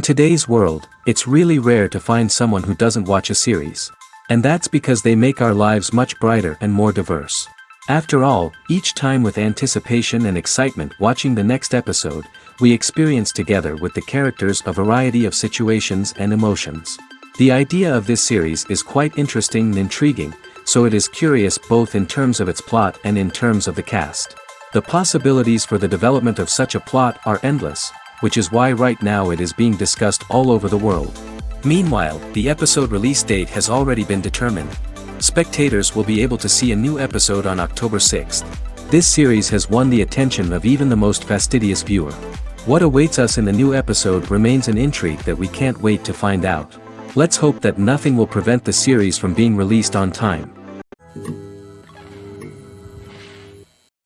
In today's world, it's really rare to find someone who doesn't watch a series. And that's because they make our lives much brighter and more diverse. After all, each time with anticipation and excitement watching the next episode, we experience together with the characters a variety of situations and emotions. The idea of this series is quite interesting and intriguing, so it is curious both in terms of its plot and in terms of the cast. The possibilities for the development of such a plot are endless, which is why right now it is being discussed all over the world. Meanwhile, the episode release date has already been determined. Spectators will be able to see a new episode on October 6th. This series has won the attention of even the most fastidious viewer. What awaits us in the new episode remains an intrigue that we can't wait to find out. Let's hope that nothing will prevent the series from being released on time.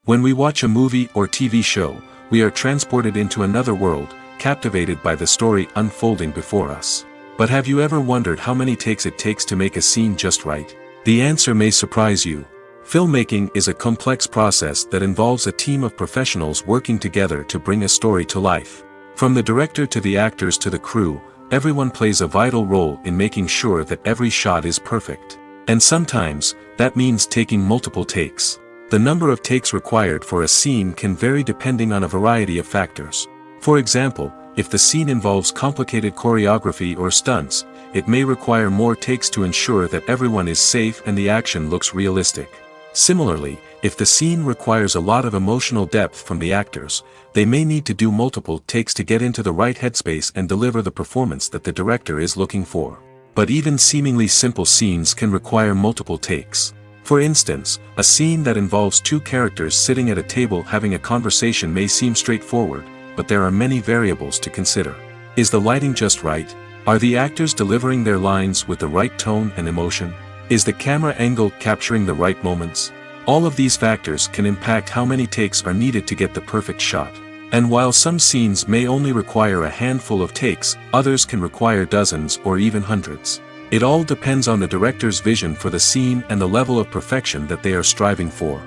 When we watch a movie or TV show, we are transported into another world, captivated by the story unfolding before us. But have you ever wondered how many takes it takes to make a scene just right? The answer may surprise you. Filmmaking is a complex process that involves a team of professionals working together to bring a story to life. From the director to the actors to the crew, everyone plays a vital role in making sure that every shot is perfect. And sometimes, that means taking multiple takes. The number of takes required for a scene can vary depending on a variety of factors. For example, if the scene involves complicated choreography or stunts, it may require more takes to ensure that everyone is safe and the action looks realistic. Similarly, if the scene requires a lot of emotional depth from the actors, they may need to do multiple takes to get into the right headspace and deliver the performance that the director is looking for. But even seemingly simple scenes can require multiple takes. For instance, a scene that involves two characters sitting at a table having a conversation may seem straightforward, but there are many variables to consider. Is the lighting just right? Are the actors delivering their lines with the right tone and emotion? Is the camera angle capturing the right moments? All of these factors can impact how many takes are needed to get the perfect shot. And while some scenes may only require a handful of takes, others can require dozens or even hundreds. It all depends on the director's vision for the scene and the level of perfection that they are striving for.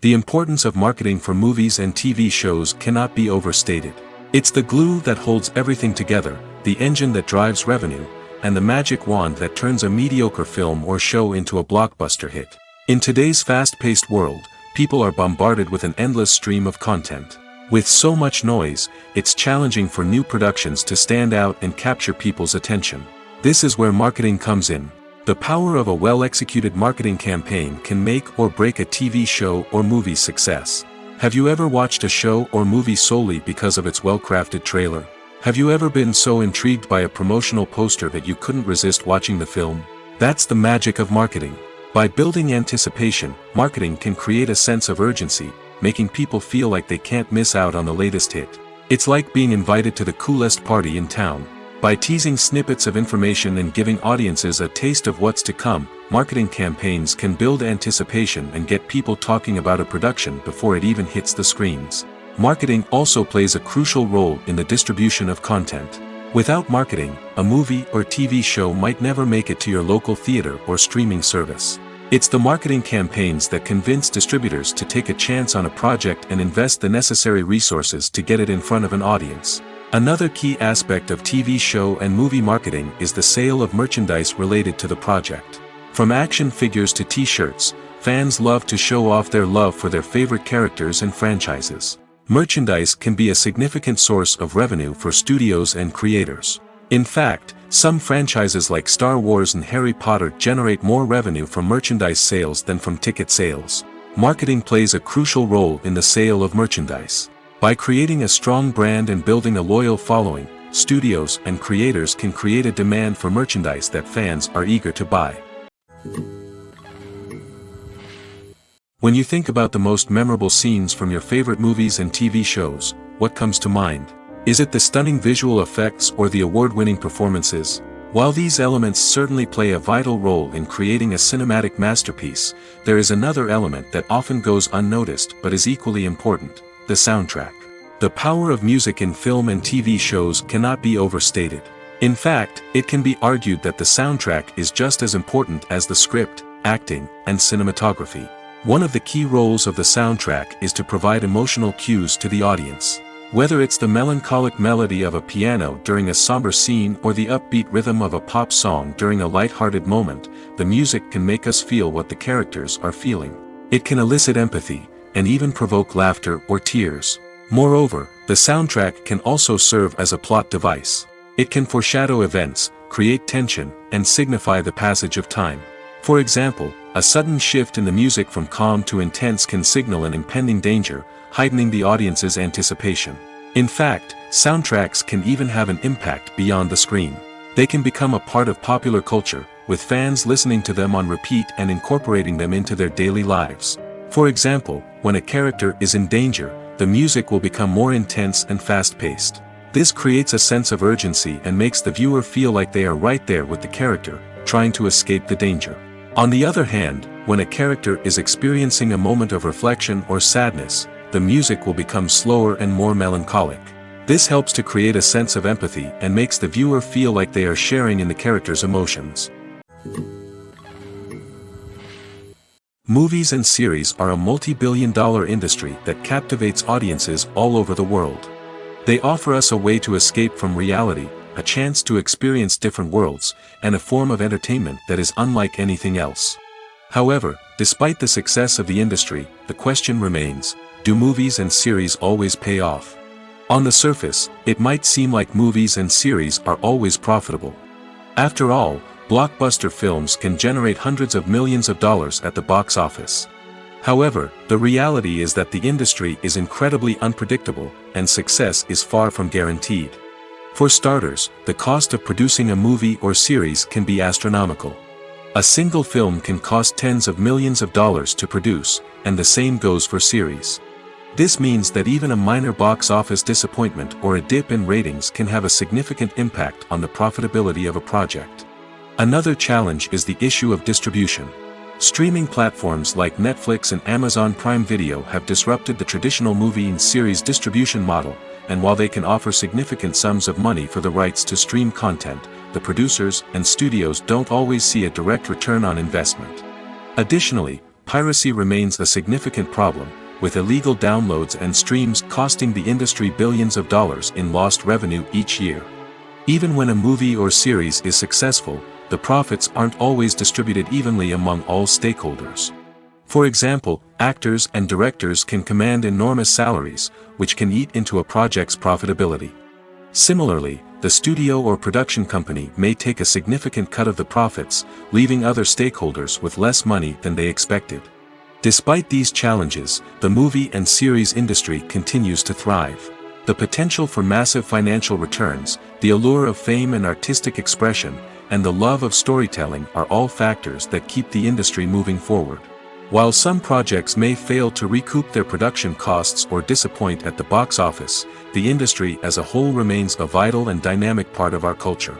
The importance of marketing for movies and TV shows cannot be overstated. It's the glue that holds everything together, the engine that drives revenue, and the magic wand that turns a mediocre film or show into a blockbuster hit. In today's fast-paced world, people are bombarded with an endless stream of content. With so much noise, it's challenging for new productions to stand out and capture people's attention. This is where marketing comes in. The power of a well-executed marketing campaign can make or break a TV show or movie's success. Have you ever watched a show or movie solely because of its well-crafted trailer? Have you ever been so intrigued by a promotional poster that you couldn't resist watching the film? That's the magic of marketing. By building anticipation, marketing can create a sense of urgency, making people feel like they can't miss out on the latest hit. It's like being invited to the coolest party in town. By teasing snippets of information and giving audiences a taste of what's to come, marketing campaigns can build anticipation and get people talking about a production before it even hits the screens. Marketing also plays a crucial role in the distribution of content. Without marketing, a movie or TV show might never make it to your local theater or streaming service. It's the marketing campaigns that convince distributors to take a chance on a project and invest the necessary resources to get it in front of an audience. Another key aspect of TV show and movie marketing is the sale of merchandise related to the project. From action figures to t-shirts, fans love to show off their love for their favorite characters and franchises. Merchandise can be a significant source of revenue for studios and creators. In fact, some franchises like Star Wars and Harry Potter generate more revenue from merchandise sales than from ticket sales. Marketing plays a crucial role in the sale of merchandise. By creating a strong brand and building a loyal following, studios and creators can create a demand for merchandise that fans are eager to buy. When you think about the most memorable scenes from your favorite movies and TV shows, what comes to mind? Is it the stunning visual effects or the award-winning performances? While these elements certainly play a vital role in creating a cinematic masterpiece, there is another element that often goes unnoticed but is equally important: the soundtrack. The power of music in film and TV shows cannot be overstated. In fact, it can be argued that the soundtrack is just as important as the script, acting, and cinematography. One of the key roles of the soundtrack is to provide emotional cues to the audience. Whether it's the melancholic melody of a piano during a somber scene or the upbeat rhythm of a pop song during a light-hearted moment, the music can make us feel what the characters are feeling. It can elicit empathy, and even provoke laughter or tears. Moreover, the soundtrack can also serve as a plot device. It can foreshadow events, create tension, and signify the passage of time. For example, a sudden shift in the music from calm to intense can signal an impending danger, heightening the audience's anticipation. In fact, soundtracks can even have an impact beyond the screen. They can become a part of popular culture, with fans listening to them on repeat and incorporating them into their daily lives. For example, when a character is in danger, the music will become more intense and fast-paced. This creates a sense of urgency and makes the viewer feel like they are right there with the character, trying to escape the danger. On the other hand, when a character is experiencing a moment of reflection or sadness, the music will become slower and more melancholic. This helps to create a sense of empathy and makes the viewer feel like they are sharing in the character's emotions. Movies and series are a multi-billion-dollar industry that captivates audiences all over the world. They offer us a way to escape from reality, a chance to experience different worlds, and a form of entertainment that is unlike anything else. However, despite the success of the industry, the question remains: do movies and series always pay off? On the surface, it might seem like movies and series are always profitable. After all, blockbuster films can generate hundreds of millions of dollars at the box office. However, the reality is that the industry is incredibly unpredictable, and success is far from guaranteed. For starters, the cost of producing a movie or series can be astronomical. A single film can cost tens of millions of dollars to produce, and the same goes for series. This means that even a minor box office disappointment or a dip in ratings can have a significant impact on the profitability of a project. Another challenge is the issue of distribution. Streaming platforms like Netflix and Amazon Prime Video have disrupted the traditional movie and series distribution model, and while they can offer significant sums of money for the rights to stream content, the producers and studios don't always see a direct return on investment. Additionally, piracy remains a significant problem, with illegal downloads and streams costing the industry billions of dollars in lost revenue each year. Even when a movie or series is successful, the profits aren't always distributed evenly among all stakeholders. For example, actors and directors can command enormous salaries, which can eat into a project's profitability. Similarly, the studio or production company may take a significant cut of the profits, leaving other stakeholders with less money than they expected. Despite these challenges, the movie and series industry continues to thrive. The potential for massive financial returns, the allure of fame and artistic expression, and the love of storytelling are all factors that keep the industry moving forward. While some projects may fail to recoup their production costs or disappoint at the box office, the industry as a whole remains a vital and dynamic part of our culture.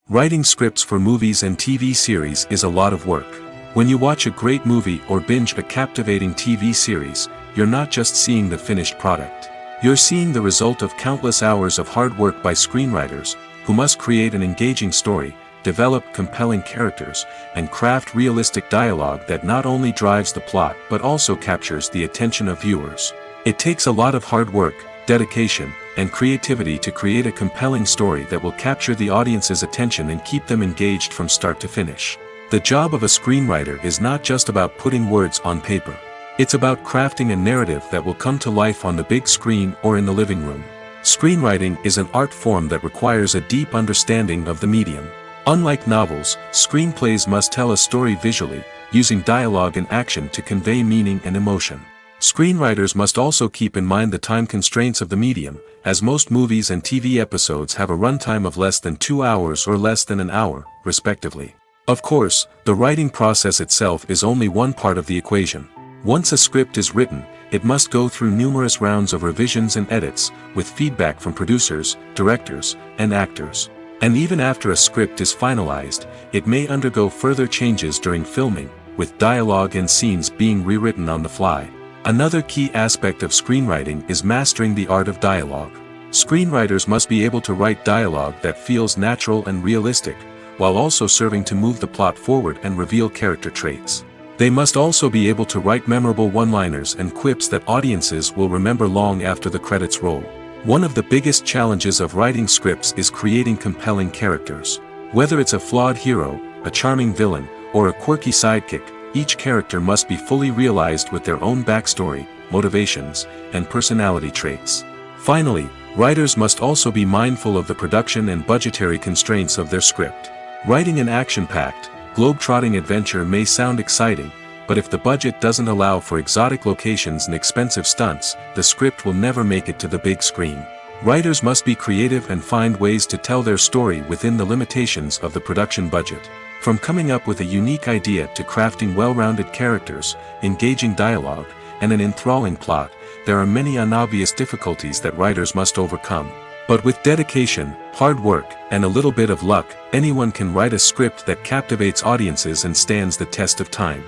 Writing scripts for movies and TV series is a lot of work. When you watch a great movie or binge a captivating TV series, you're not just seeing the finished product. You're seeing the result of countless hours of hard work by screenwriters, who must create an engaging story, develop compelling characters, and craft realistic dialogue that not only drives the plot but also captures the attention of viewers. It takes a lot of hard work, dedication, and creativity to create a compelling story that will capture the audience's attention and keep them engaged from start to finish. The job of a screenwriter is not just about putting words on paper. It's about crafting a narrative that will come to life on the big screen or in the living room. Screenwriting is an art form that requires a deep understanding of the medium. Unlike novels, screenplays must tell a story visually, using dialogue and action to convey meaning and emotion. Screenwriters must also keep in mind the time constraints of the medium, as most movies and TV episodes have a runtime of less than 2 hours or less than an hour, respectively. Of course, the writing process itself is only one part of the equation. Once a script is written, it must go through numerous rounds of revisions and edits, with feedback from producers, directors, and actors. And even after a script is finalized, it may undergo further changes during filming, with dialogue and scenes being rewritten on the fly. Another key aspect of screenwriting is mastering the art of dialogue. Screenwriters must be able to write dialogue that feels natural and realistic, while also serving to move the plot forward and reveal character traits. They must also be able to write memorable one-liners and quips that audiences will remember long after the credits roll. One of the biggest challenges of writing scripts is creating compelling characters. Whether it's a flawed hero, a charming villain, or a quirky sidekick, each character must be fully realized with their own backstory, motivations, and personality traits. Finally, writers must also be mindful of the production and budgetary constraints of their script. Writing an action-packed, globe-trotting adventure may sound exciting, but if the budget doesn't allow for exotic locations and expensive stunts, the script will never make it to the big screen. Writers must be creative and find ways to tell their story within the limitations of the production budget. From coming up with a unique idea to crafting well-rounded characters, engaging dialogue, and an enthralling plot, there are many unobvious difficulties that writers must overcome. But with dedication, hard work, and a little bit of luck, anyone can write a script that captivates audiences and stands the test of time.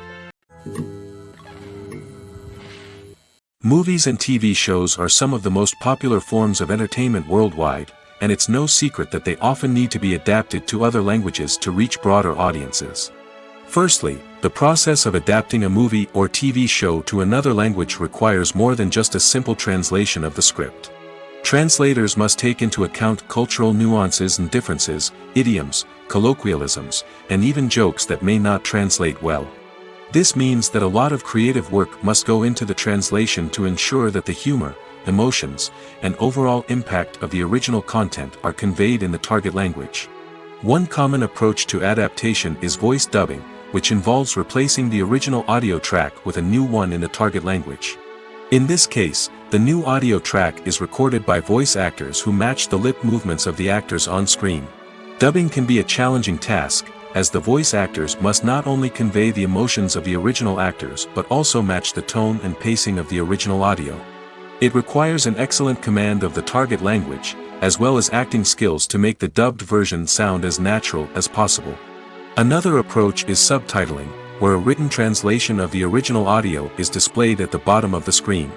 Movies and TV shows are some of the most popular forms of entertainment worldwide, and it's no secret that they often need to be adapted to other languages to reach broader audiences. Firstly, the process of adapting a movie or TV show to another language requires more than just a simple translation of the script. Translators must take into account cultural nuances and differences, idioms, colloquialisms, and even jokes that may not translate well. This means that a lot of creative work must go into the translation to ensure that the humor, emotions, and overall impact of the original content are conveyed in the target language. One common approach to adaptation is voice dubbing, which involves replacing the original audio track with a new one in the target language. In this case, the new audio track is recorded by voice actors who match the lip movements of the actors on screen. Dubbing can be a challenging task, as the voice actors must not only convey the emotions of the original actors but also match the tone and pacing of the original audio. It requires an excellent command of the target language, as well as acting skills to make the dubbed version sound as natural as possible. Another approach is subtitling, where a written translation of the original audio is displayed at the bottom of the screen.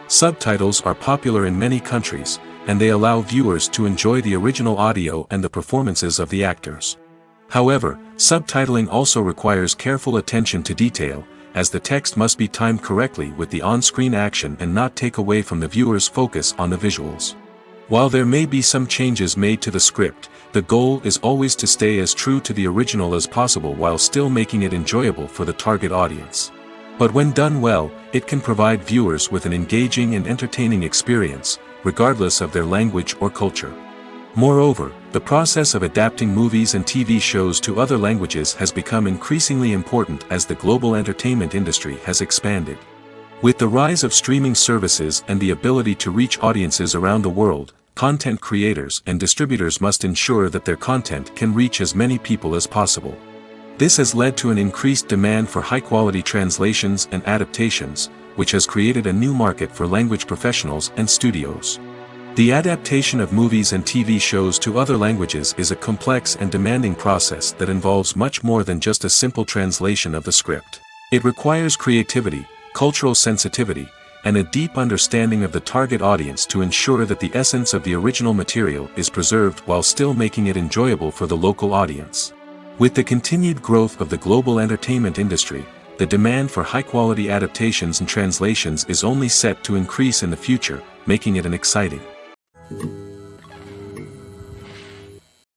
Subtitles are popular in many countries, and they allow viewers to enjoy the original audio and the performances of the actors. However, subtitling also requires careful attention to detail, as the text must be timed correctly with the on-screen action and not take away from the viewer's focus on the visuals. While there may be some changes made to the script, the goal is always to stay as true to the original as possible while still making it enjoyable for the target audience. But when done well, it can provide viewers with an engaging and entertaining experience, regardless of their language or culture. Moreover, the process of adapting movies and TV shows to other languages has become increasingly important as the global entertainment industry has expanded. With the rise of streaming services and the ability to reach audiences around the world, content creators and distributors must ensure that their content can reach as many people as possible. This has led to an increased demand for high-quality translations and adaptations, which has created a new market for language professionals and studios. The adaptation of movies and TV shows to other languages is a complex and demanding process that involves much more than just a simple translation of the script. It requires creativity, cultural sensitivity, and a deep understanding of the target audience to ensure that the essence of the original material is preserved while still making it enjoyable for the local audience. With the continued growth of the global entertainment industry, the demand for high-quality adaptations and translations is only set to increase in the future, making it an exciting.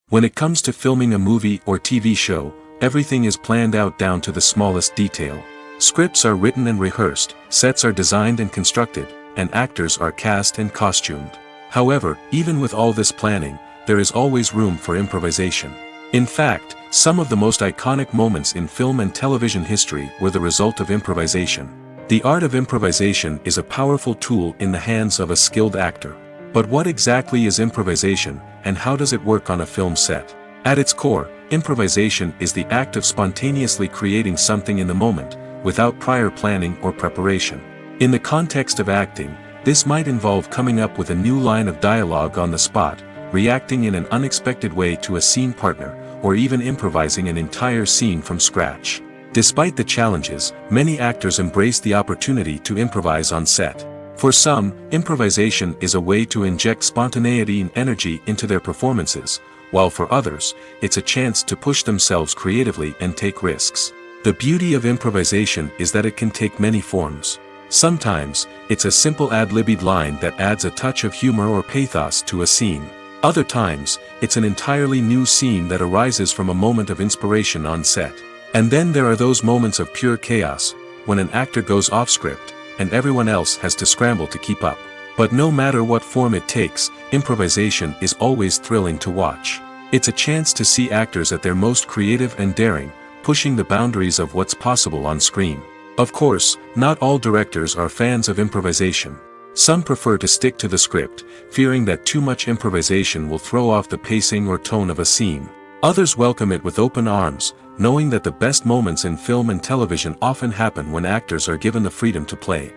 When it comes to filming a movie or TV show, everything is planned out down to the smallest detail. Scripts are written and rehearsed, sets are designed and constructed, and actors are cast and costumed. However, even with all this planning, there is always room for improvisation. In fact, some of the most iconic moments in film and television history were the result of improvisation. The art of improvisation is a powerful tool in the hands of a skilled actor. But what exactly is improvisation, and how does it work on a film set? At its core, improvisation is the act of spontaneously creating something in the moment, without prior planning or preparation. In the context of acting, this might involve coming up with a new line of dialogue on the spot, reacting in an unexpected way to a scene partner, or even improvising an entire scene from scratch. Despite the challenges, many actors embrace the opportunity to improvise on set. For some, improvisation is a way to inject spontaneity and energy into their performances, while for others, it's a chance to push themselves creatively and take risks. The beauty of improvisation is that it can take many forms. Sometimes, it's a simple ad-libbed line that adds a touch of humor or pathos to a scene. Other times, it's an entirely new scene that arises from a moment of inspiration on set. And then there are those moments of pure chaos, when an actor goes off script, and everyone else has to scramble to keep up. But no matter what form it takes, improvisation is always thrilling to watch. It's a chance to see actors at their most creative and daring, pushing the boundaries of what's possible on screen. Of course, not all directors are fans of improvisation. Some prefer to stick to the script, fearing that too much improvisation will throw off the pacing or tone of a scene. Others welcome it with open arms, knowing that the best moments in film and television often happen when actors are given the freedom to play.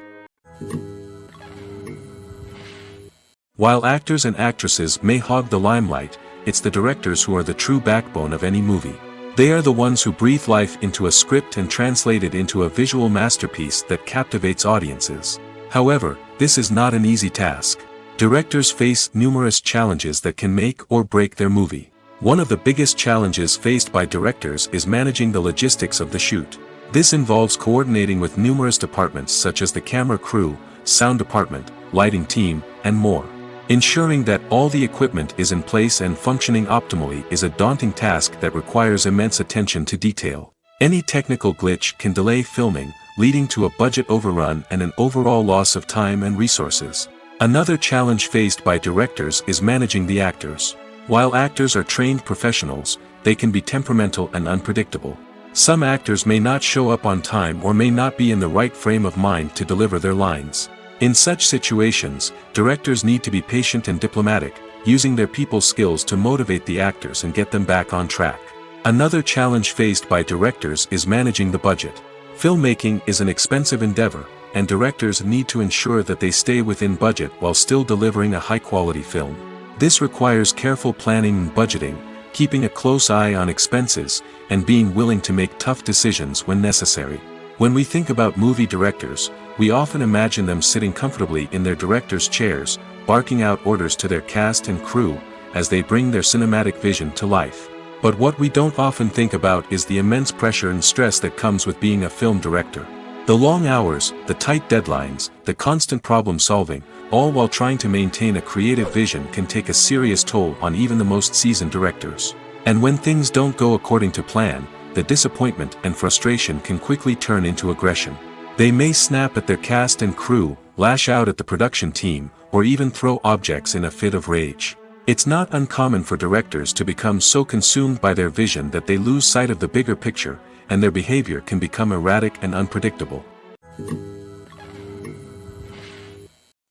While actors and actresses may hog the limelight, it's the directors who are the true backbone of any movie. They are the ones who breathe life into a script and translate it into a visual masterpiece that captivates audiences. However, this is not an easy task. Directors face numerous challenges that can make or break their movie. One of the biggest challenges faced by directors is managing the logistics of the shoot. This involves coordinating with numerous departments such as the camera crew, sound department, lighting team, and more. Ensuring that all the equipment is in place and functioning optimally is a daunting task that requires immense attention to detail. Any technical glitch can delay filming, leading to a budget overrun and an overall loss of time and resources. Another challenge faced by directors is managing the actors. While actors are trained professionals, they can be temperamental and unpredictable. Some actors may not show up on time or may not be in the right frame of mind to deliver their lines. In such situations, directors need to be patient and diplomatic, using their people skills to motivate the actors and get them back on track. Another challenge faced by directors is managing the budget. Filmmaking is an expensive endeavor, and directors need to ensure that they stay within budget while still delivering a high-quality film. This requires careful planning and budgeting, keeping a close eye on expenses, and being willing to make tough decisions when necessary. When we think about movie directors, we often imagine them sitting comfortably in their director's chairs, barking out orders to their cast and crew, as they bring their cinematic vision to life. But what we don't often think about is the immense pressure and stress that comes with being a film director. The long hours, the tight deadlines, the constant problem solving, all while trying to maintain a creative vision can take a serious toll on even the most seasoned directors. And when things don't go according to plan, the disappointment and frustration can quickly turn into aggression. They may snap at their cast and crew, lash out at the production team, or even throw objects in a fit of rage. It's not uncommon for directors to become so consumed by their vision that they lose sight of the bigger picture, and their behavior can become erratic and unpredictable.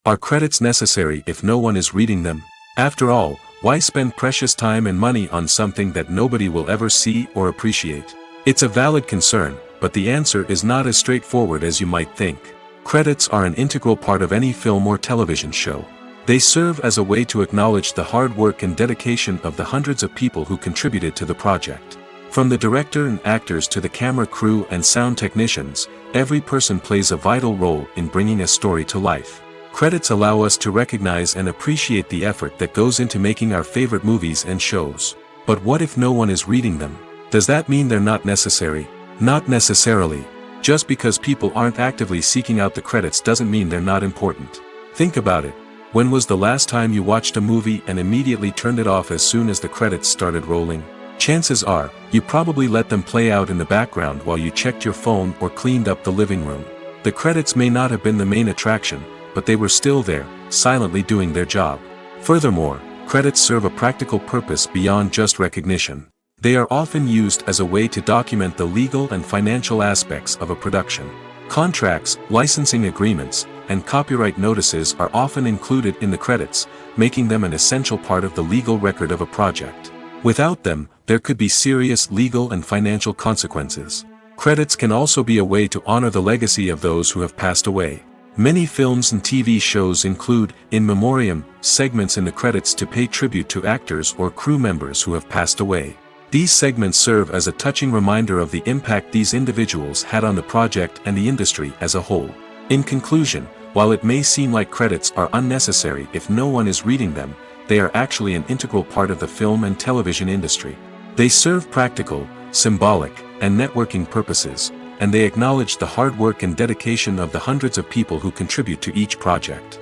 Are credits necessary if no one is reading them? After all, why spend precious time and money on something that nobody will ever see or appreciate? It's a valid concern, but the answer is not as straightforward as you might think. Credits are an integral part of any film or television show. They serve as a way to acknowledge the hard work and dedication of the hundreds of people who contributed to the project. From the director and actors to the camera crew and sound technicians, every person plays a vital role in bringing a story to life. Credits allow us to recognize and appreciate the effort that goes into making our favorite movies and shows. But what if no one is reading them? Does that mean they're not necessary? Not necessarily. Just because people aren't actively seeking out the credits doesn't mean they're not important. Think about it. When was the last time you watched a movie and immediately turned it off as soon as the credits started rolling? Chances are, you probably let them play out in the background while you checked your phone or cleaned up the living room. The credits may not have been the main attraction, but they were still there, silently doing their job. Furthermore, credits serve a practical purpose beyond just recognition. They are often used as a way to document the legal and financial aspects of a production. Contracts, licensing agreements, and copyright notices are often included in the credits, making them an essential part of the legal record of a project. Without them, there could be serious legal and financial consequences. Credits can also be a way to honor the legacy of those who have passed away. Many films and TV shows include, in memoriam, segments in the credits to pay tribute to actors or crew members who have passed away. These segments serve as a touching reminder of the impact these individuals had on the project and the industry as a whole. In conclusion, while it may seem like credits are unnecessary if no one is reading them, they are actually an integral part of the film and television industry. They serve practical, symbolic, and networking purposes, and they acknowledge the hard work and dedication of the hundreds of people who contribute to each project.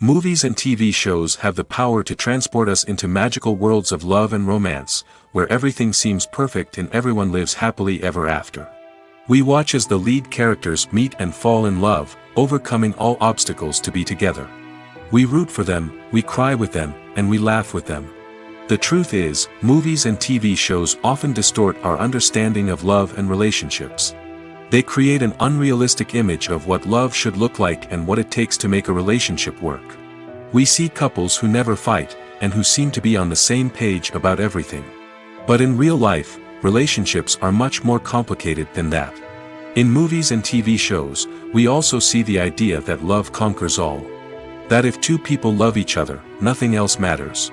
Movies and TV shows have the power to transport us into magical worlds of love and romance, where everything seems perfect and everyone lives happily ever after. We watch as the lead characters meet and fall in love, overcoming all obstacles to be together. We root for them, we cry with them, and we laugh with them. The truth is, movies and TV shows often distort our understanding of love and relationships. They create an unrealistic image of what love should look like and what it takes to make a relationship work. We see couples who never fight, and who seem to be on the same page about everything. But in real life, relationships are much more complicated than that. In movies and TV shows, we also see the idea that love conquers all. That if two people love each other, nothing else matters.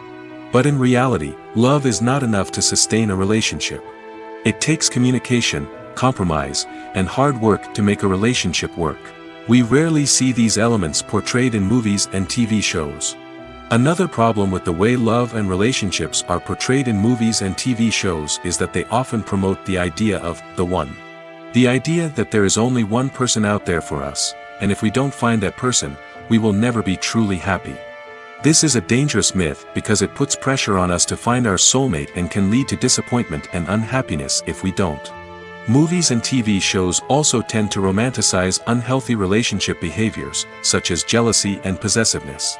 But in reality, love is not enough to sustain a relationship. It takes communication, compromise, and hard work to make a relationship work. We rarely see these elements portrayed in movies and TV shows. Another problem with the way love and relationships are portrayed in movies and TV shows is that they often promote the idea of the one. The idea that there is only one person out there for us, and if we don't find that person, we will never be truly happy. This is a dangerous myth because it puts pressure on us to find our soulmate and can lead to disappointment and unhappiness if we don't. Movies and TV shows also tend to romanticize unhealthy relationship behaviors, such as jealousy and possessiveness.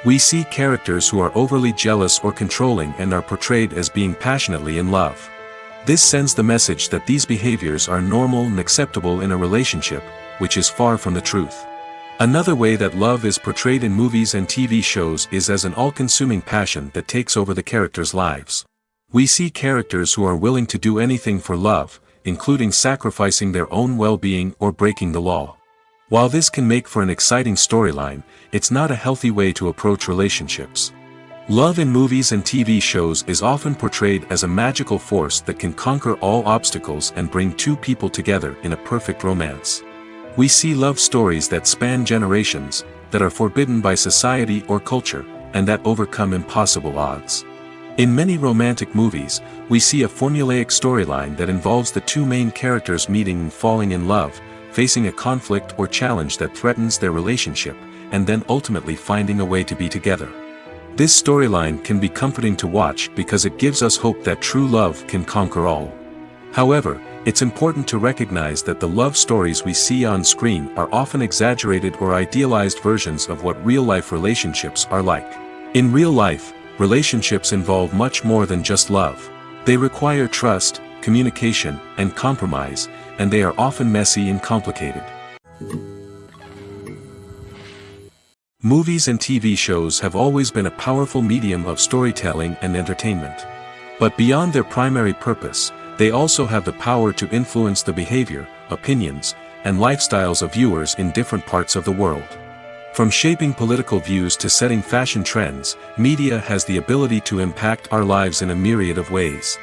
We see characters who are overly jealous or controlling and are portrayed as being passionately in love. This sends the message that these behaviors are normal and acceptable in a relationship, which is far from the truth. Another way that love is portrayed in movies and TV shows is as an all-consuming passion that takes over the characters' lives. We see characters who are willing to do anything for love, including sacrificing their own well-being or breaking the law. While this can make for an exciting storyline, it's not a healthy way to approach relationships. Love in movies and TV shows is often portrayed as a magical force that can conquer all obstacles and bring two people together in a perfect romance. We see love stories that span generations, that are forbidden by society or culture, and that overcome impossible odds. In many romantic movies, we see a formulaic storyline that involves the two main characters meeting and falling in love, facing a conflict or challenge that threatens their relationship, and then ultimately finding a way to be together. This storyline can be comforting to watch because it gives us hope that true love can conquer all. However, it's important to recognize that the love stories we see on screen are often exaggerated or idealized versions of what real-life relationships are like. In real life, relationships involve much more than just love. They require trust, communication, and compromise, and they are often messy and complicated. Movies and TV shows have always been a powerful medium of storytelling and entertainment. But beyond their primary purpose, they also have the power to influence the behavior, opinions, and lifestyles of viewers in different parts of the world. From shaping political views to setting fashion trends, media has the ability to impact our lives in a myriad of ways.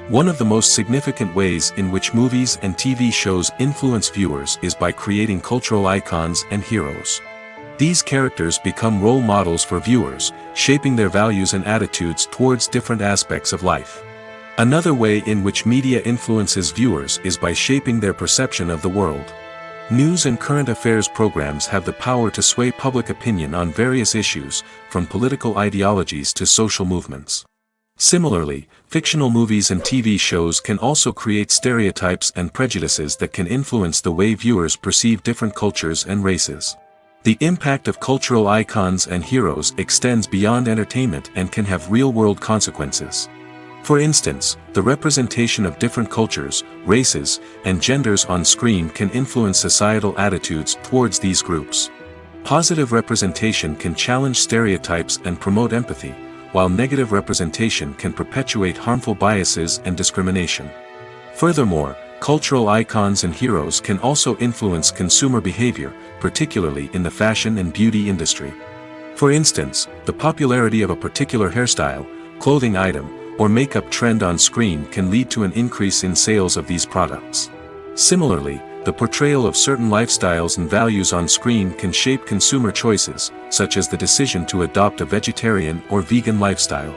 One of the most significant ways in which movies and TV shows influence viewers is by creating cultural icons and heroes. These characters become role models for viewers, shaping their values and attitudes towards different aspects of life. Another way in which media influences viewers is by shaping their perception of the world. News and current affairs programs have the power to sway public opinion on various issues, from political ideologies to social movements. Similarly, fictional movies and TV shows can also create stereotypes and prejudices that can influence the way viewers perceive different cultures and races. The impact of cultural icons and heroes extends beyond entertainment and can have real-world consequences. For instance, the representation of different cultures, races, and genders on screen can influence societal attitudes towards these groups. Positive representation can challenge stereotypes and promote empathy, while negative representation can perpetuate harmful biases and discrimination. Furthermore, cultural icons and heroes can also influence consumer behavior, particularly in the fashion and beauty industry. For instance, the popularity of a particular hairstyle, clothing item, or makeup trend on screen can lead to an increase in sales of these products. Similarly, the portrayal of certain lifestyles and values on screen can shape consumer choices, such as the decision to adopt a vegetarian or vegan lifestyle.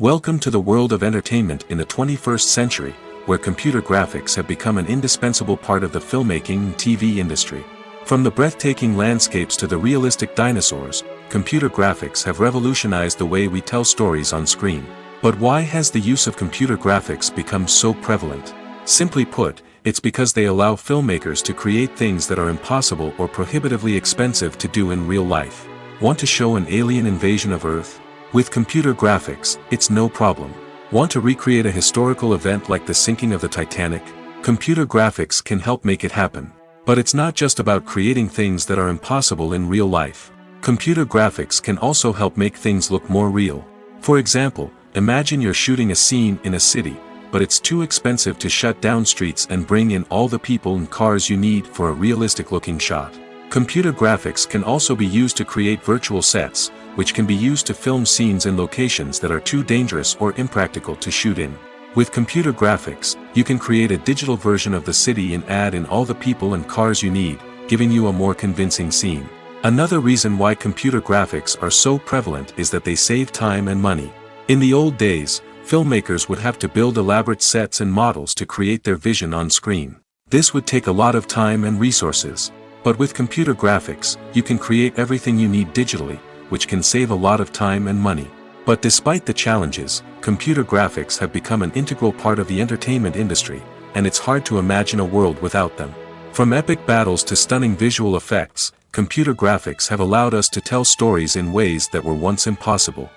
Welcome to the world of entertainment in the 21st century, where computer graphics have become an indispensable part of the filmmaking and TV industry. From the breathtaking landscapes to the realistic dinosaurs, computer graphics have revolutionized the way we tell stories on screen. But why has the use of computer graphics become so prevalent? Simply put, it's because they allow filmmakers to create things that are impossible or prohibitively expensive to do in real life. Want to show an alien invasion of Earth? With computer graphics, it's no problem. Want to recreate a historical event like the sinking of the Titanic? Computer graphics can help make it happen. But it's not just about creating things that are impossible in real life. Computer graphics can also help make things look more real. For example, imagine you're shooting a scene in a city, but it's too expensive to shut down streets and bring in all the people and cars you need for a realistic-looking shot. Computer graphics can also be used to create virtual sets, which can be used to film scenes in locations that are too dangerous or impractical to shoot in. With computer graphics, you can create a digital version of the city and add in all the people and cars you need, giving you a more convincing scene. Another reason why computer graphics are so prevalent is that they save time and money. In the old days, filmmakers would have to build elaborate sets and models to create their vision on screen. This would take a lot of time and resources. But with computer graphics, you can create everything you need digitally, which can save a lot of time and money. But despite the challenges, computer graphics have become an integral part of the entertainment industry, and it's hard to imagine a world without them. From epic battles to stunning visual effects, computer graphics have allowed us to tell stories in ways that were once impossible.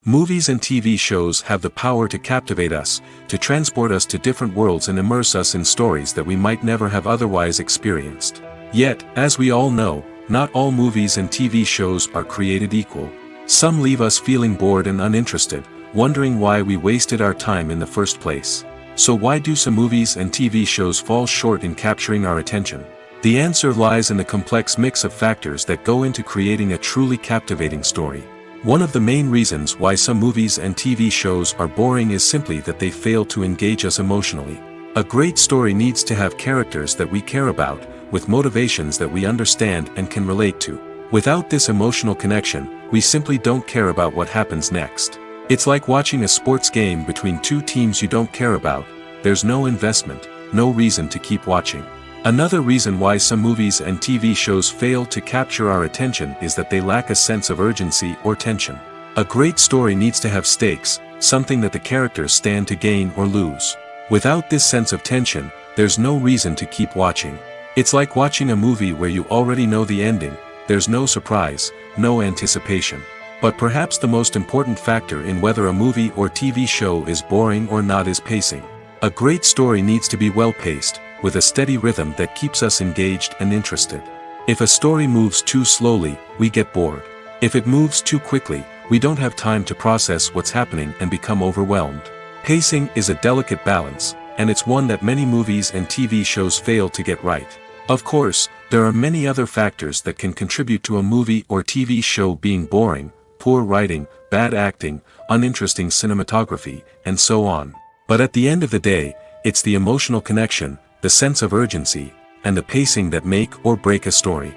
Movies and TV shows have the power to captivate us, to transport us to different worlds and immerse us in stories that we might never have otherwise experienced. Yet, as we all know, not all movies and TV shows are created equal. Some leave us feeling bored and uninterested, wondering why we wasted our time in the first place. So why do some movies and TV shows fall short in capturing our attention? The answer lies in the complex mix of factors that go into creating a truly captivating story. One of the main reasons why some movies and TV shows are boring is simply that they fail to engage us emotionally. A great story needs to have characters that we care about, with motivations that we understand and can relate to. Without this emotional connection, we simply don't care about what happens next. It's like watching a sports game between two teams you don't care about. There's no investment, no reason to keep watching. Another reason why some movies and TV shows fail to capture our attention is that they lack a sense of urgency or tension. A great story needs to have stakes, something that the characters stand to gain or lose. Without this sense of tension, there's no reason to keep watching. It's like watching a movie where you already know the ending, there's no surprise, no anticipation. But perhaps the most important factor in whether a movie or TV show is boring or not is pacing. A great story needs to be well-paced, with a steady rhythm that keeps us engaged and interested. If a story moves too slowly, we get bored. If it moves too quickly, we don't have time to process what's happening and become overwhelmed. Pacing is a delicate balance, and it's one that many movies and TV shows fail to get right. Of course, there are many other factors that can contribute to a movie or TV show being boring: poor writing, bad acting, uninteresting cinematography, and so on. But at the end of the day, it's the emotional connection, the sense of urgency, and the pacing that make or break a story.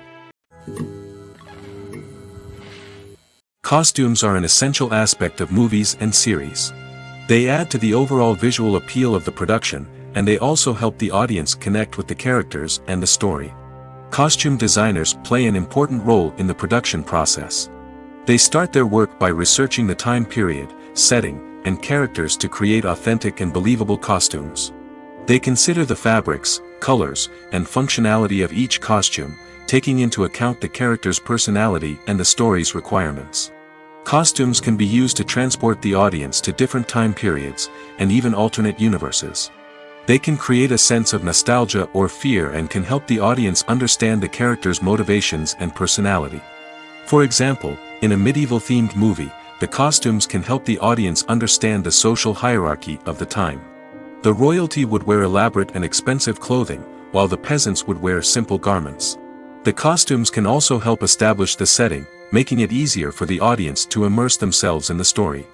Costumes are an essential aspect of movies and series. They add to the overall visual appeal of the production, and they also help the audience connect with the characters and the story. Costume designers play an important role in the production process. They start their work by researching the time period, setting, and characters to create authentic and believable costumes. They consider the fabrics, colors, and functionality of each costume, taking into account the character's personality and the story's requirements. Costumes can be used to transport the audience to different time periods, and even alternate universes. They can create a sense of nostalgia or fear and can help the audience understand the character's motivations and personality. For example, in a medieval-themed movie, the costumes can help the audience understand the social hierarchy of the time. The royalty would wear elaborate and expensive clothing, while the peasants would wear simple garments. The costumes can also help establish the setting, making it easier for the audience to immerse themselves in the story.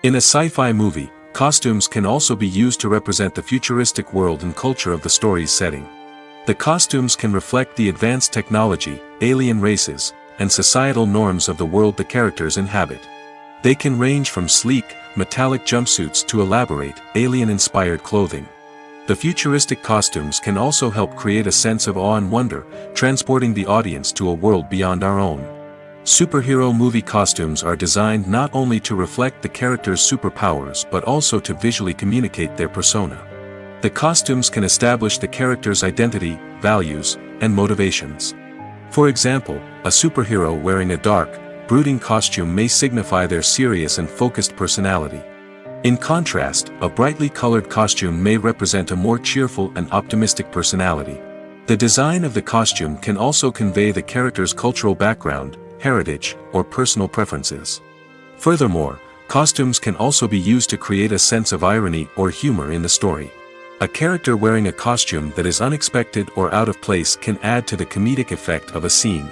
In a sci-fi movie, costumes can also be used to represent the futuristic world and culture of the story's setting. The costumes can reflect the advanced technology, alien races, and societal norms of the world the characters inhabit. They can range from sleek, metallic jumpsuits to elaborate, alien-inspired clothing. The futuristic costumes can also help create a sense of awe and wonder, transporting the audience to a world beyond our own. Superhero movie costumes are designed not only to reflect the character's superpowers but also to visually communicate their persona. The costumes can establish the character's identity, values, and motivations. For example, a superhero wearing a dark, brooding costume may signify their serious and focused personality. In contrast, a brightly colored costume may represent a more cheerful and optimistic personality. The design of the costume can also convey the character's cultural background, heritage, or personal preferences. Furthermore, costumes can also be used to create a sense of irony or humor in the story. A character wearing a costume that is unexpected or out of place can add to the comedic effect of a scene.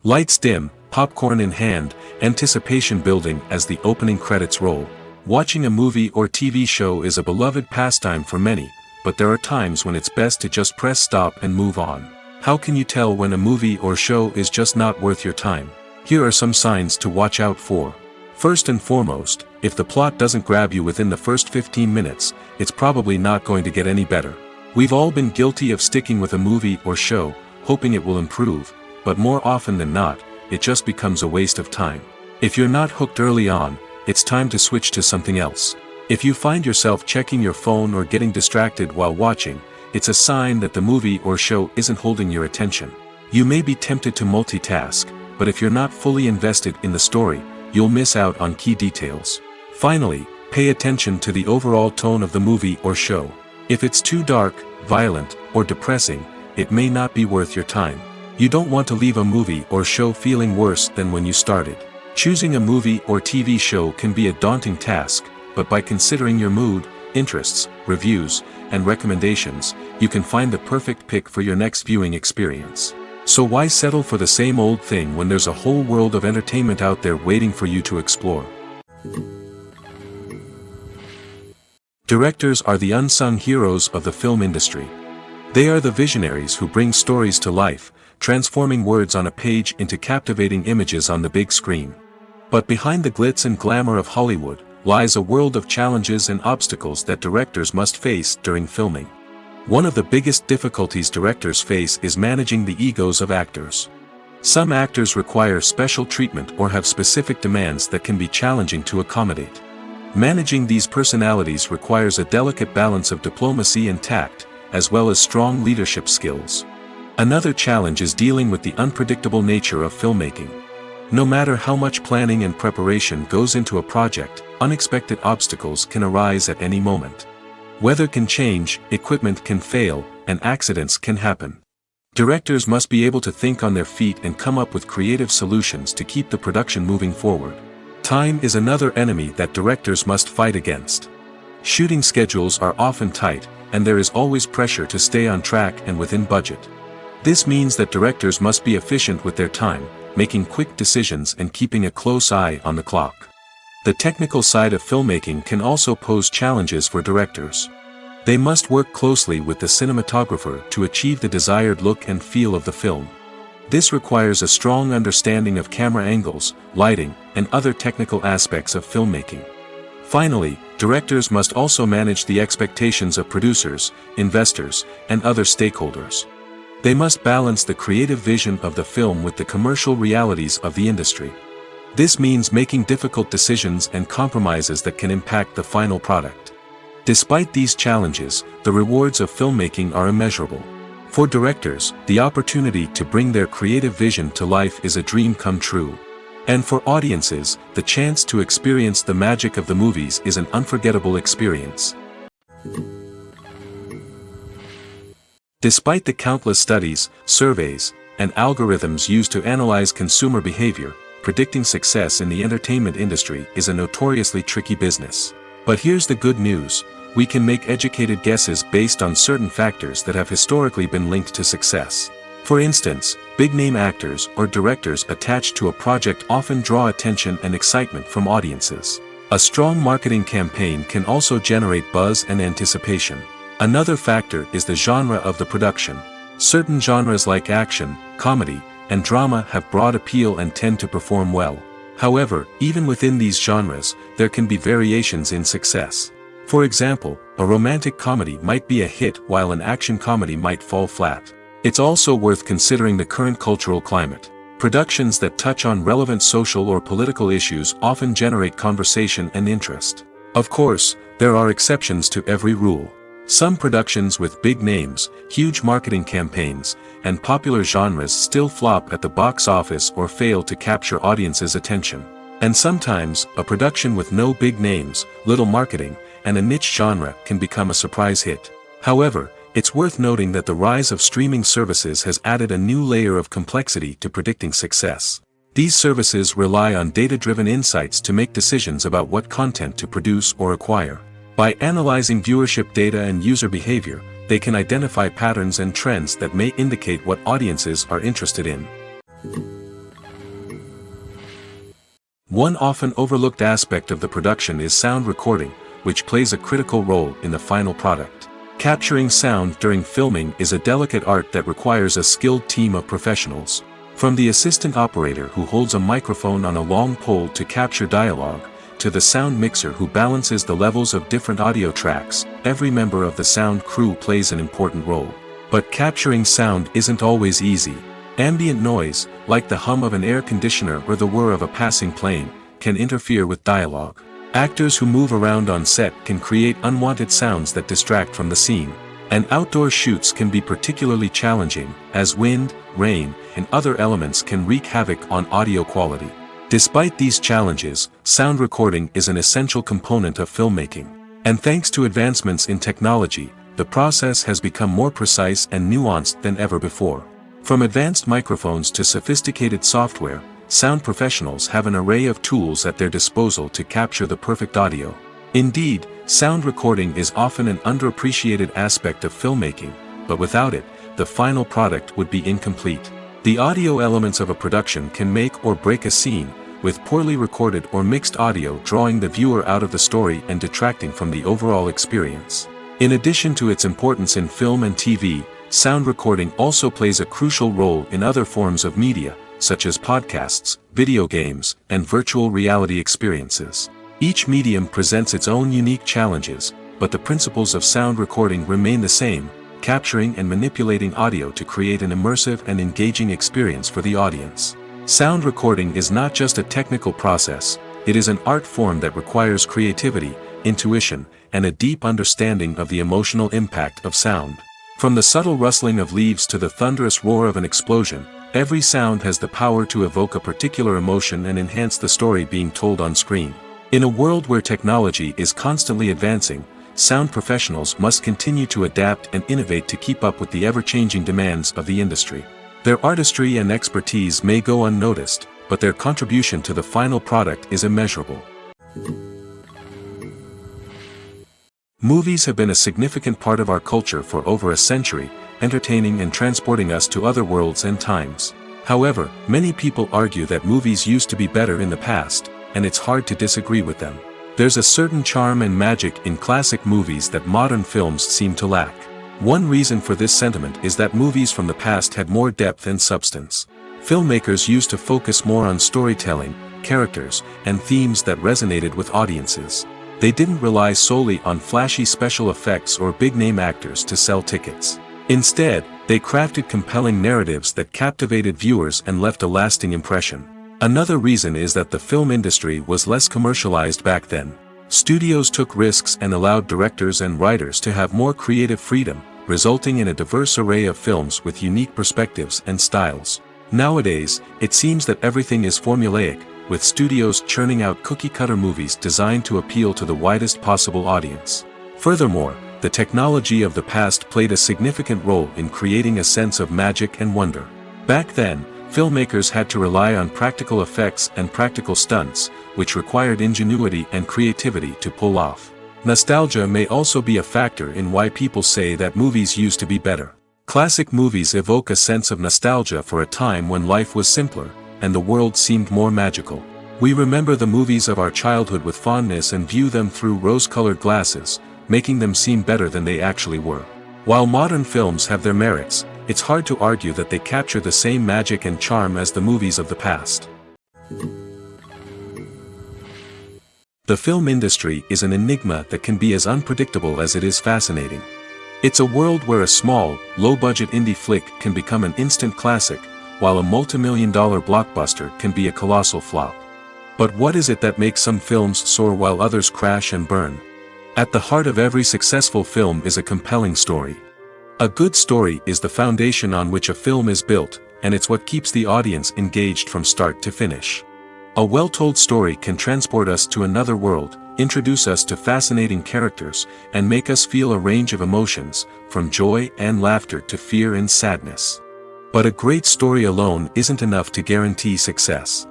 Lights dim, popcorn in hand, anticipation building as the opening credits roll. Watching a movie or TV show is a beloved pastime for many, but there are times when it's best to just press stop and move on. How can you tell when a movie or show is just not worth your time? Here are some signs to watch out for. First and foremost, if the plot doesn't grab you within the first 15 minutes, it's probably not going to get any better. We've all been guilty of sticking with a movie or show, hoping it will improve, but more often than not, it just becomes a waste of time. If you're not hooked early on, it's time to switch to something else. If you find yourself checking your phone or getting distracted while watching, it's a sign that the movie or show isn't holding your attention. You may be tempted to multitask, but if you're not fully invested in the story, you'll miss out on key details. Finally, pay attention to the overall tone of the movie or show. If it's too dark, violent, or depressing, it may not be worth your time. You don't want to leave a movie or show feeling worse than when you started. Choosing a movie or TV show can be a daunting task, but by considering your mood, interests, reviews, and recommendations, you can find the perfect pick for your next viewing experience. So why settle for the same old thing when there's a whole world of entertainment out there waiting for you to explore? Directors are the unsung heroes of the film industry. They are the visionaries who bring stories to life, transforming words on a page into captivating images on the big screen. But behind the glitz and glamour of Hollywood, lies a world of challenges and obstacles that directors must face during filming. One of the biggest difficulties directors face is managing the egos of actors. Some actors require special treatment or have specific demands that can be challenging to accommodate. Managing these personalities requires a delicate balance of diplomacy and tact, as well as strong leadership skills. Another challenge is dealing with the unpredictable nature of filmmaking. No matter how much planning and preparation goes into a project, unexpected obstacles can arise at any moment. Weather can change, equipment can fail, and accidents can happen. Directors must be able to think on their feet and come up with creative solutions to keep the production moving forward. Time is another enemy that directors must fight against. Shooting schedules are often tight, and there is always pressure to stay on track and within budget. This means that directors must be efficient with their time, making quick decisions and keeping a close eye on the clock. The technical side of filmmaking can also pose challenges for directors. They must work closely with the cinematographer to achieve the desired look and feel of the film. This requires a strong understanding of camera angles, lighting, and other technical aspects of filmmaking. Finally, directors must also manage the expectations of producers, investors, and other stakeholders. They must balance the creative vision of the film with the commercial realities of the industry. This means making difficult decisions and compromises that can impact the final product. Despite these challenges, the rewards of filmmaking are immeasurable. For directors, the opportunity to bring their creative vision to life is a dream come true. And for audiences, the chance to experience the magic of the movies is an unforgettable experience. Despite the countless studies, surveys, and algorithms used to analyze consumer behavior, predicting success in the entertainment industry is a notoriously tricky business. But here's the good news: we can make educated guesses based on certain factors that have historically been linked to success. For instance, big-name actors or directors attached to a project often draw attention and excitement from audiences. A strong marketing campaign can also generate buzz and anticipation. Another factor is the genre of the production. Certain genres like action, comedy, and drama have broad appeal and tend to perform well. However, even within these genres, there can be variations in success. For example, a romantic comedy might be a hit while an action comedy might fall flat. It's also worth considering the current cultural climate. Productions that touch on relevant social or political issues often generate conversation and interest. Of course, there are exceptions to every rule. Some productions with big names, huge marketing campaigns, and popular genres still flop at the box office or fail to capture audiences' attention. And sometimes, a production with no big names, little marketing, and a niche genre can become a surprise hit. However, it's worth noting that the rise of streaming services has added a new layer of complexity to predicting success. These services rely on data-driven insights to make decisions about what content to produce or acquire. By analyzing viewership data and user behavior, they can identify patterns and trends that may indicate what audiences are interested in. One often overlooked aspect of the production is sound recording, which plays a critical role in the final product. Capturing sound during filming is a delicate art that requires a skilled team of professionals. From the assistant operator who holds a microphone on a long pole to capture dialogue, to the sound mixer who balances the levels of different audio tracks, every member of the sound crew plays an important role. But capturing sound isn't always easy. Ambient noise, like the hum of an air conditioner or the whir of a passing plane, can interfere with dialogue. Actors who move around on set can create unwanted sounds that distract from the scene. And outdoor shoots can be particularly challenging, as wind, rain, and other elements can wreak havoc on audio quality. Despite these challenges, sound recording is an essential component of filmmaking. And thanks to advancements in technology, the process has become more precise and nuanced than ever before. From advanced microphones to sophisticated software, sound professionals have an array of tools at their disposal to capture the perfect audio. Indeed, sound recording is often an underappreciated aspect of filmmaking, but without it, the final product would be incomplete. The audio elements of a production can make or break a scene, with poorly recorded or mixed audio drawing the viewer out of the story and detracting from the overall experience. In addition to its importance in film and TV, sound recording also plays a crucial role in other forms of media, such as podcasts, video games, and virtual reality experiences. Each medium presents its own unique challenges, but the principles of sound recording remain the same, capturing and manipulating audio to create an immersive and engaging experience for the audience. Sound recording is not just a technical process, it is an art form that requires creativity, intuition, and a deep understanding of the emotional impact of sound. From the subtle rustling of leaves to the thunderous roar of an explosion, every sound has the power to evoke a particular emotion and enhance the story being told on screen. In a world where technology is constantly advancing, sound professionals must continue to adapt and innovate to keep up with the ever-changing demands of the industry. Their artistry and expertise may go unnoticed, but their contribution to the final product is immeasurable. Movies have been a significant part of our culture for over a century, entertaining and transporting us to other worlds and times. However, many people argue that movies used to be better in the past, and it's hard to disagree with them. There's a certain charm and magic in classic movies that modern films seem to lack. One reason for this sentiment is that movies from the past had more depth and substance. Filmmakers used to focus more on storytelling, characters, and themes that resonated with audiences. They didn't rely solely on flashy special effects or big-name actors to sell tickets. Instead, they crafted compelling narratives that captivated viewers and left a lasting impression. Another reason is that the film industry was less commercialized back then. Studios took risks and allowed directors and writers to have more creative freedom, resulting in a diverse array of films with unique perspectives and styles. Nowadays, it seems that everything is formulaic, with studios churning out cookie-cutter movies designed to appeal to the widest possible audience. Furthermore, the technology of the past played a significant role in creating a sense of magic and wonder. Back then, filmmakers had to rely on practical effects and practical stunts, which required ingenuity and creativity to pull off. Nostalgia may also be a factor in why people say that movies used to be better. Classic movies evoke a sense of nostalgia for a time when life was simpler, and the world seemed more magical. We remember the movies of our childhood with fondness and view them through rose-colored glasses, making them seem better than they actually were. While modern films have their merits, it's hard to argue that they capture the same magic and charm as the movies of the past. The film industry is an enigma that can be as unpredictable as it is fascinating. It's a world where a small, low-budget indie flick can become an instant classic, while a multi-million-dollar blockbuster can be a colossal flop. But what is it that makes some films soar while others crash and burn? At the heart of every successful film is a compelling story. A good story is the foundation on which a film is built, and it's what keeps the audience engaged from start to finish. A well-told story can transport us to another world, introduce us to fascinating characters, and make us feel a range of emotions, from joy and laughter to fear and sadness. But a great story alone isn't enough to guarantee success.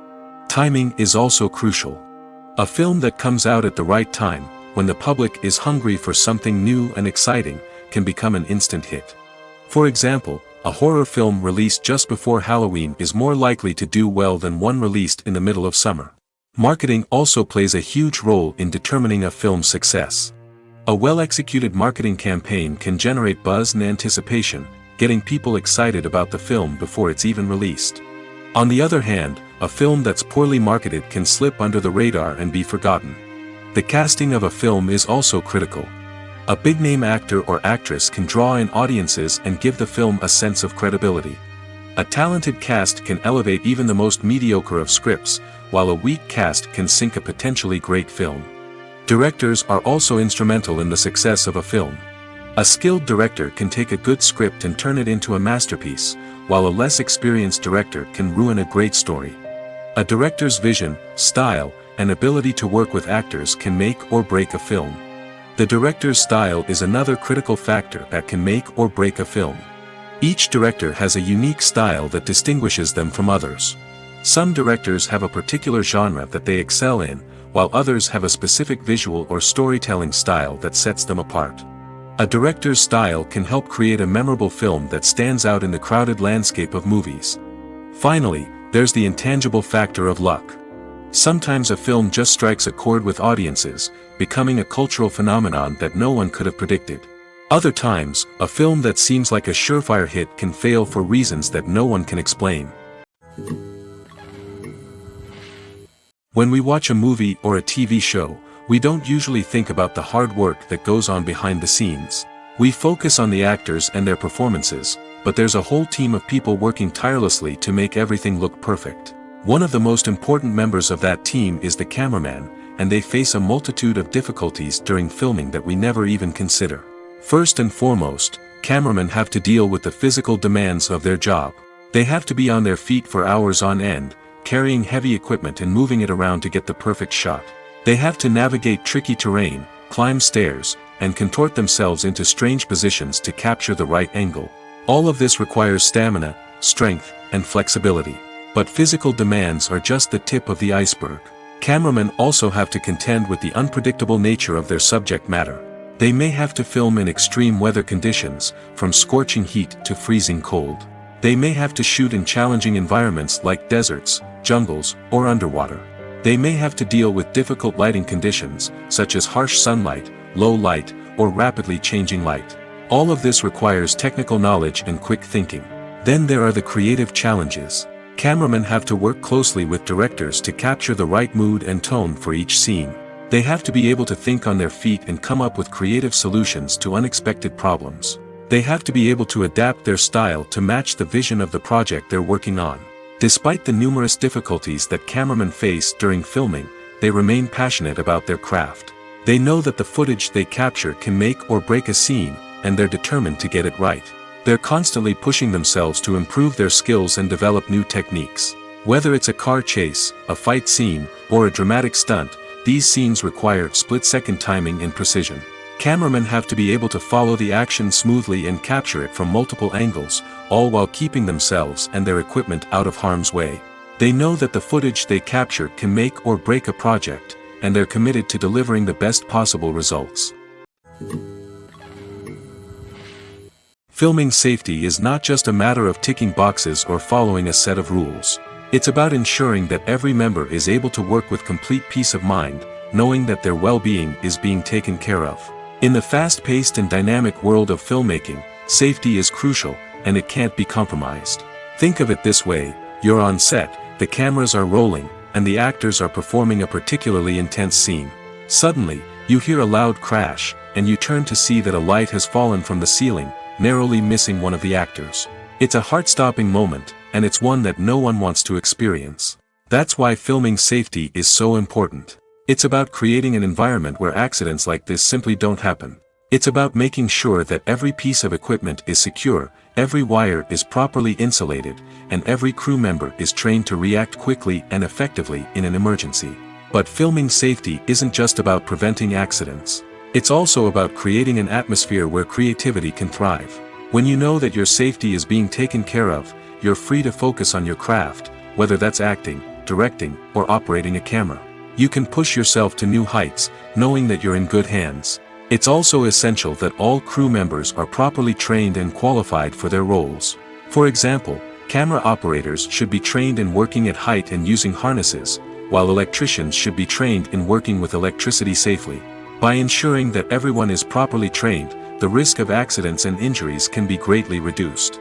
Timing is also crucial. A film that comes out at the right time, when the public is hungry for something new and exciting, can become an instant hit. For example, a horror film released just before Halloween is more likely to do well than one released in the middle of summer. Marketing also plays a huge role in determining a film's success. A well-executed marketing campaign can generate buzz and anticipation, getting people excited about the film before it's even released. On the other hand, a film that's poorly marketed can slip under the radar and be forgotten. The casting of a film is also critical. A big-name actor or actress can draw in audiences and give the film a sense of credibility. A talented cast can elevate even the most mediocre of scripts, while a weak cast can sink a potentially great film. Directors are also instrumental in the success of a film. A skilled director can take a good script and turn it into a masterpiece, while a less experienced director can ruin a great story. A director's vision, style, and ability to work with actors can make or break a film. The director's style is another critical factor that can make or break a film. Each director has a unique style that distinguishes them from others. Some directors have a particular genre that they excel in, while others have a specific visual or storytelling style that sets them apart. A director's style can help create a memorable film that stands out in the crowded landscape of movies. Finally, there's the intangible factor of luck. Sometimes a film just strikes a chord with audiences, becoming a cultural phenomenon that no one could have predicted. Other times, a film that seems like a surefire hit can fail for reasons that no one can explain. When we watch a movie or a TV show, we don't usually think about the hard work that goes on behind the scenes. We focus on the actors and their performances, but there's a whole team of people working tirelessly to make everything look perfect. One of the most important members of that team is the cameraman, and they face a multitude of difficulties during filming that we never even consider. First and foremost, cameramen have to deal with the physical demands of their job. They have to be on their feet for hours on end, carrying heavy equipment and moving it around to get the perfect shot. They have to navigate tricky terrain, climb stairs, and contort themselves into strange positions to capture the right angle. All of this requires stamina, strength, and flexibility. But physical demands are just the tip of the iceberg. Cameramen also have to contend with the unpredictable nature of their subject matter. They may have to film in extreme weather conditions, from scorching heat to freezing cold. They may have to shoot in challenging environments like deserts, jungles, or underwater. They may have to deal with difficult lighting conditions, such as harsh sunlight, low light, or rapidly changing light. All of this requires technical knowledge and quick thinking. Then there are the creative challenges. Cameramen have to work closely with directors to capture the right mood and tone for each scene. They have to be able to think on their feet and come up with creative solutions to unexpected problems. They have to be able to adapt their style to match the vision of the project they're working on. Despite the numerous difficulties that cameramen face during filming, they remain passionate about their craft. They know that the footage they capture can make or break a scene, and they're determined to get it right. They're constantly pushing themselves to improve their skills and develop new techniques. Whether it's a car chase, a fight scene, or a dramatic stunt, these scenes require split-second timing and precision. Cameramen have to be able to follow the action smoothly and capture it from multiple angles, all while keeping themselves and their equipment out of harm's way. They know that the footage they capture can make or break a project, and they're committed to delivering the best possible results. Filming safety is not just a matter of ticking boxes or following a set of rules. It's about ensuring that every member is able to work with complete peace of mind, knowing that their well-being is being taken care of. In the fast-paced and dynamic world of filmmaking, safety is crucial, and it can't be compromised. Think of it this way, you're on set, the cameras are rolling, and the actors are performing a particularly intense scene. Suddenly, you hear a loud crash, and you turn to see that a light has fallen from the ceiling, narrowly missing one of the actors. It's a heart-stopping moment, and it's one that no one wants to experience. That's why filming safety is so important. It's about creating an environment where accidents like this simply don't happen. It's about making sure that every piece of equipment is secure, every wire is properly insulated, and every crew member is trained to react quickly and effectively in an emergency. But filming safety isn't just about preventing accidents. It's also about creating an atmosphere where creativity can thrive. When you know that your safety is being taken care of, you're free to focus on your craft, whether that's acting, directing, or operating a camera. You can push yourself to new heights, knowing that you're in good hands. It's also essential that all crew members are properly trained and qualified for their roles. For example, camera operators should be trained in working at height and using harnesses, while electricians should be trained in working with electricity safely. By ensuring that everyone is properly trained, the risk of accidents and injuries can be greatly reduced.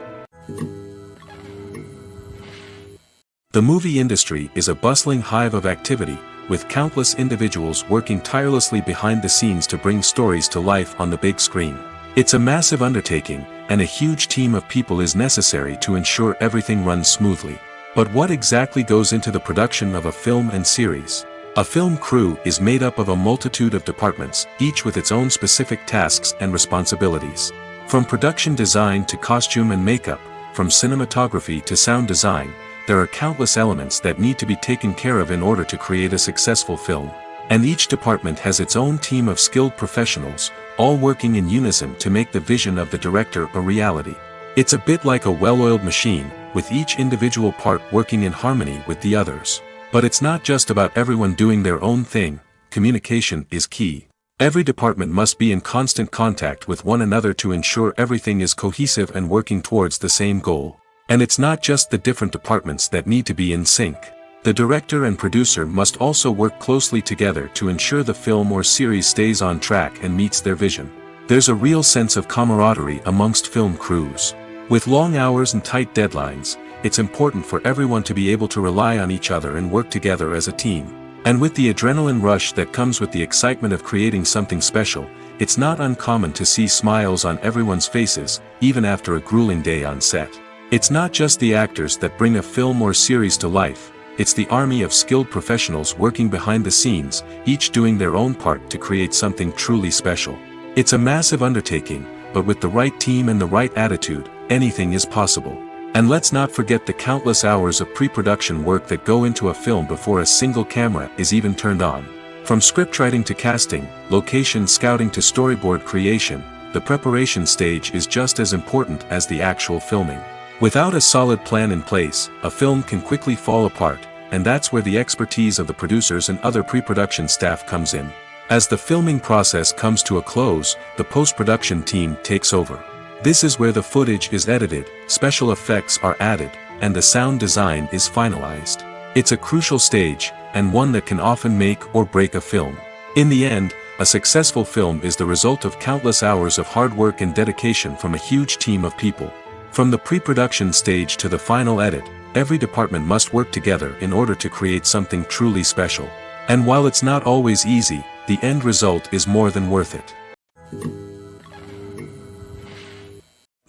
The movie industry is a bustling hive of activity, with countless individuals working tirelessly behind the scenes to bring stories to life on the big screen. It's a massive undertaking, and a huge team of people is necessary to ensure everything runs smoothly. But what exactly goes into the production of a film and series? A film crew is made up of a multitude of departments, each with its own specific tasks and responsibilities. From production design to costume and makeup, from cinematography to sound design, there are countless elements that need to be taken care of in order to create a successful film. And each department has its own team of skilled professionals, all working in unison to make the vision of the director a reality. It's a bit like a well-oiled machine, with each individual part working in harmony with the others. But it's not just about everyone doing their own thing, communication is key. Every department must be in constant contact with one another to ensure everything is cohesive and working towards the same goal. And it's not just the different departments that need to be in sync. The director and producer must also work closely together to ensure the film or series stays on track and meets their vision. There's a real sense of camaraderie amongst film crews. With long hours and tight deadlines, it's important for everyone to be able to rely on each other and work together as a team. And with the adrenaline rush that comes with the excitement of creating something special, it's not uncommon to see smiles on everyone's faces, even after a grueling day on set. It's not just the actors that bring a film or series to life, it's the army of skilled professionals working behind the scenes, each doing their own part to create something truly special. It's a massive undertaking, but with the right team and the right attitude, anything is possible. And let's not forget the countless hours of pre-production work that go into a film before a single camera is even turned on. From scriptwriting to casting, location scouting to storyboard creation, the preparation stage is just as important as the actual filming. Without a solid plan in place, a film can quickly fall apart, and that's where the expertise of the producers and other pre-production staff comes in. As the filming process comes to a close, the post-production team takes over. This is where the footage is edited, special effects are added, and the sound design is finalized. It's a crucial stage, and one that can often make or break a film. In the end, a successful film is the result of countless hours of hard work and dedication from a huge team of people. From the pre-production stage to the final edit, every department must work together in order to create something truly special. And while it's not always easy, the end result is more than worth it.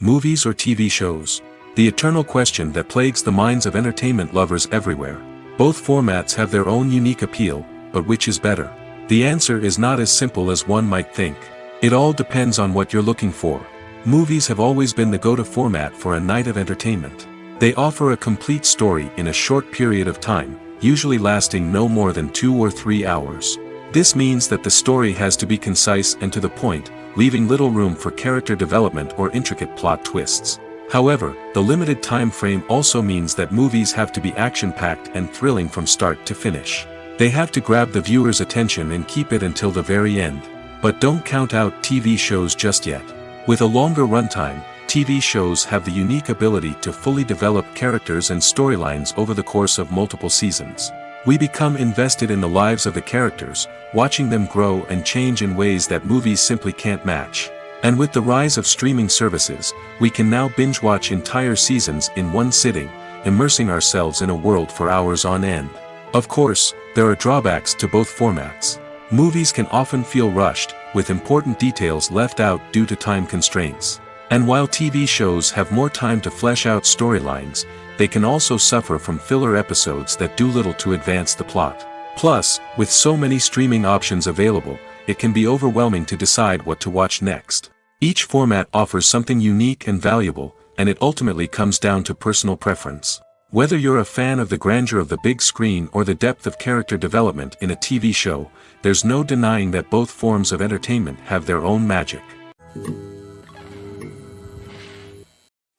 Movies or TV shows? The eternal question that plagues the minds of entertainment lovers everywhere. Both formats have their own unique appeal, but which is better? The answer is not as simple as one might think. It all depends on what you're looking for. Movies have always been the go-to format for a night of entertainment. They offer a complete story in a short period of time, usually lasting no more than 2 or 3 hours. This means that the story has to be concise and to the point, leaving little room for character development or intricate plot twists. However, the limited time frame also means that movies have to be action-packed and thrilling from start to finish. They have to grab the viewer's attention and keep it until the very end. But don't count out TV shows just yet. With a longer runtime, TV shows have the unique ability to fully develop characters and storylines over the course of multiple seasons. We become invested in the lives of the characters, watching them grow and change in ways that movies simply can't match. And with the rise of streaming services, we can now binge-watch entire seasons in one sitting, immersing ourselves in a world for hours on end. Of course, there are drawbacks to both formats. Movies can often feel rushed, with important details left out due to time constraints. And while TV shows have more time to flesh out storylines, they can also suffer from filler episodes that do little to advance the plot. Plus, with so many streaming options available, it can be overwhelming to decide what to watch next. Each format offers something unique and valuable, and it ultimately comes down to personal preference. Whether you're a fan of the grandeur of the big screen or the depth of character development in a TV show, there's no denying that both forms of entertainment have their own magic.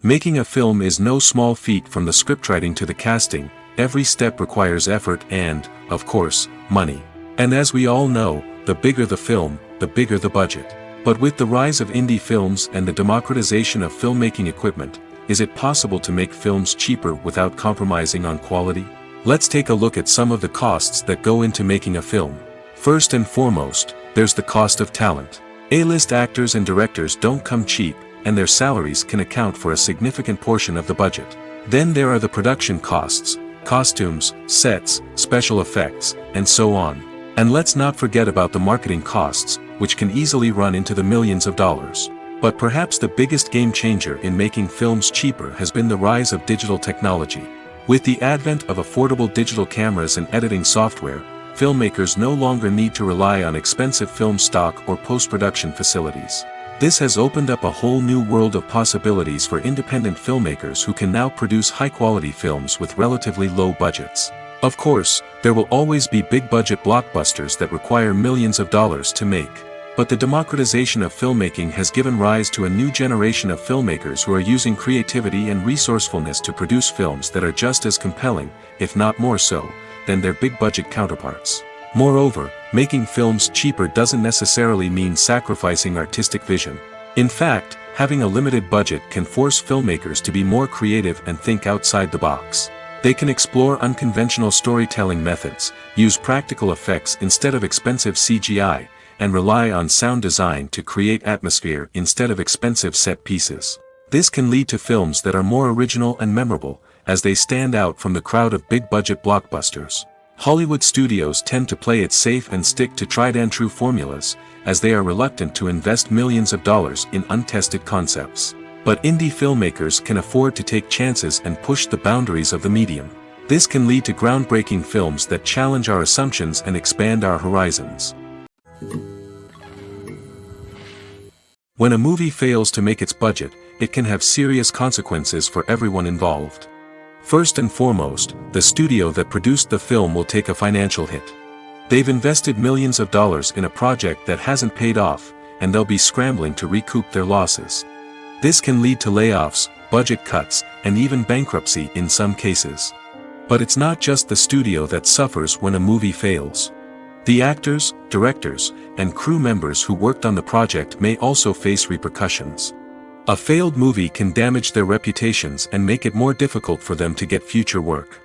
Making a film is no small feat. From the scriptwriting to the casting, every step requires effort and, of course, money. And as we all know, the bigger the film, the bigger the budget. But with the rise of indie films and the democratization of filmmaking equipment, is it possible to make films cheaper without compromising on quality? Let's take a look at some of the costs that go into making a film. First and foremost, there's the cost of talent. A-list actors and directors don't come cheap, and their salaries can account for a significant portion of the budget. Then there are the production costs, costumes, sets, special effects, and so on. And let's not forget about the marketing costs, which can easily run into the millions of dollars. But perhaps the biggest game changer in making films cheaper has been the rise of digital technology. With the advent of affordable digital cameras and editing software, filmmakers no longer need to rely on expensive film stock or post-production facilities. This has opened up a whole new world of possibilities for independent filmmakers who can now produce high-quality films with relatively low budgets. Of course, there will always be big-budget blockbusters that require millions of dollars to make. But the democratization of filmmaking has given rise to a new generation of filmmakers who are using creativity and resourcefulness to produce films that are just as compelling, if not more so, than their big-budget counterparts. Moreover, making films cheaper doesn't necessarily mean sacrificing artistic vision. In fact, having a limited budget can force filmmakers to be more creative and think outside the box. They can explore unconventional storytelling methods, use practical effects instead of expensive CGI, and rely on sound design to create atmosphere instead of expensive set pieces. This can lead to films that are more original and memorable, as they stand out from the crowd of big-budget blockbusters. Hollywood studios tend to play it safe and stick to tried-and-true formulas, as they are reluctant to invest millions of dollars in untested concepts. But indie filmmakers can afford to take chances and push the boundaries of the medium. This can lead to groundbreaking films that challenge our assumptions and expand our horizons. When a movie fails to make its budget, it can have serious consequences for everyone involved. First and foremost, the studio that produced the film will take a financial hit. They've invested millions of dollars in a project that hasn't paid off, and they'll be scrambling to recoup their losses. This can lead to layoffs, budget cuts, and even bankruptcy in some cases. But it's not just the studio that suffers when a movie fails. The actors, directors, and crew members who worked on the project may also face repercussions. A failed movie can damage their reputations and make it more difficult for them to get future work.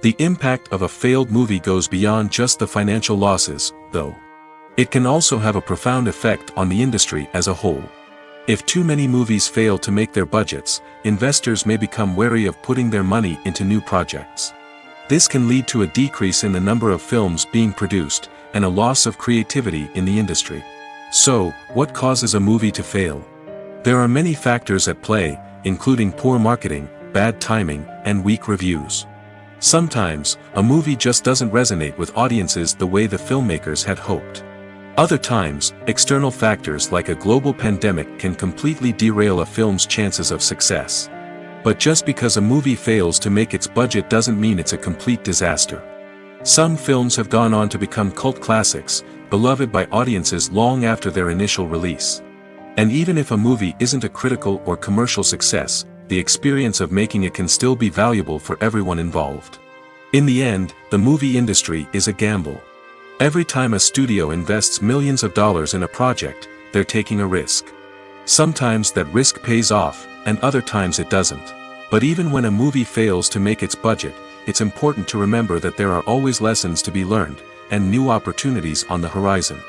The impact of a failed movie goes beyond just the financial losses, though. It can also have a profound effect on the industry as a whole. If too many movies fail to make their budgets, investors may become wary of putting their money into new projects. This can lead to a decrease in the number of films being produced, and a loss of creativity in the industry. So, what causes a movie to fail? There are many factors at play, including poor marketing, bad timing, and weak reviews. Sometimes, a movie just doesn't resonate with audiences the way the filmmakers had hoped. Other times, external factors like a global pandemic can completely derail a film's chances of success. But just because a movie fails to make its budget doesn't mean it's a complete disaster. Some films have gone on to become cult classics, beloved by audiences long after their initial release. And even if a movie isn't a critical or commercial success, the experience of making it can still be valuable for everyone involved. In the end, the movie industry is a gamble. Every time a studio invests millions of dollars in a project, they're taking a risk. Sometimes that risk pays off, and other times it doesn't. But even when a movie fails to make its budget, it's important to remember that there are always lessons to be learned, and new opportunities on the horizon.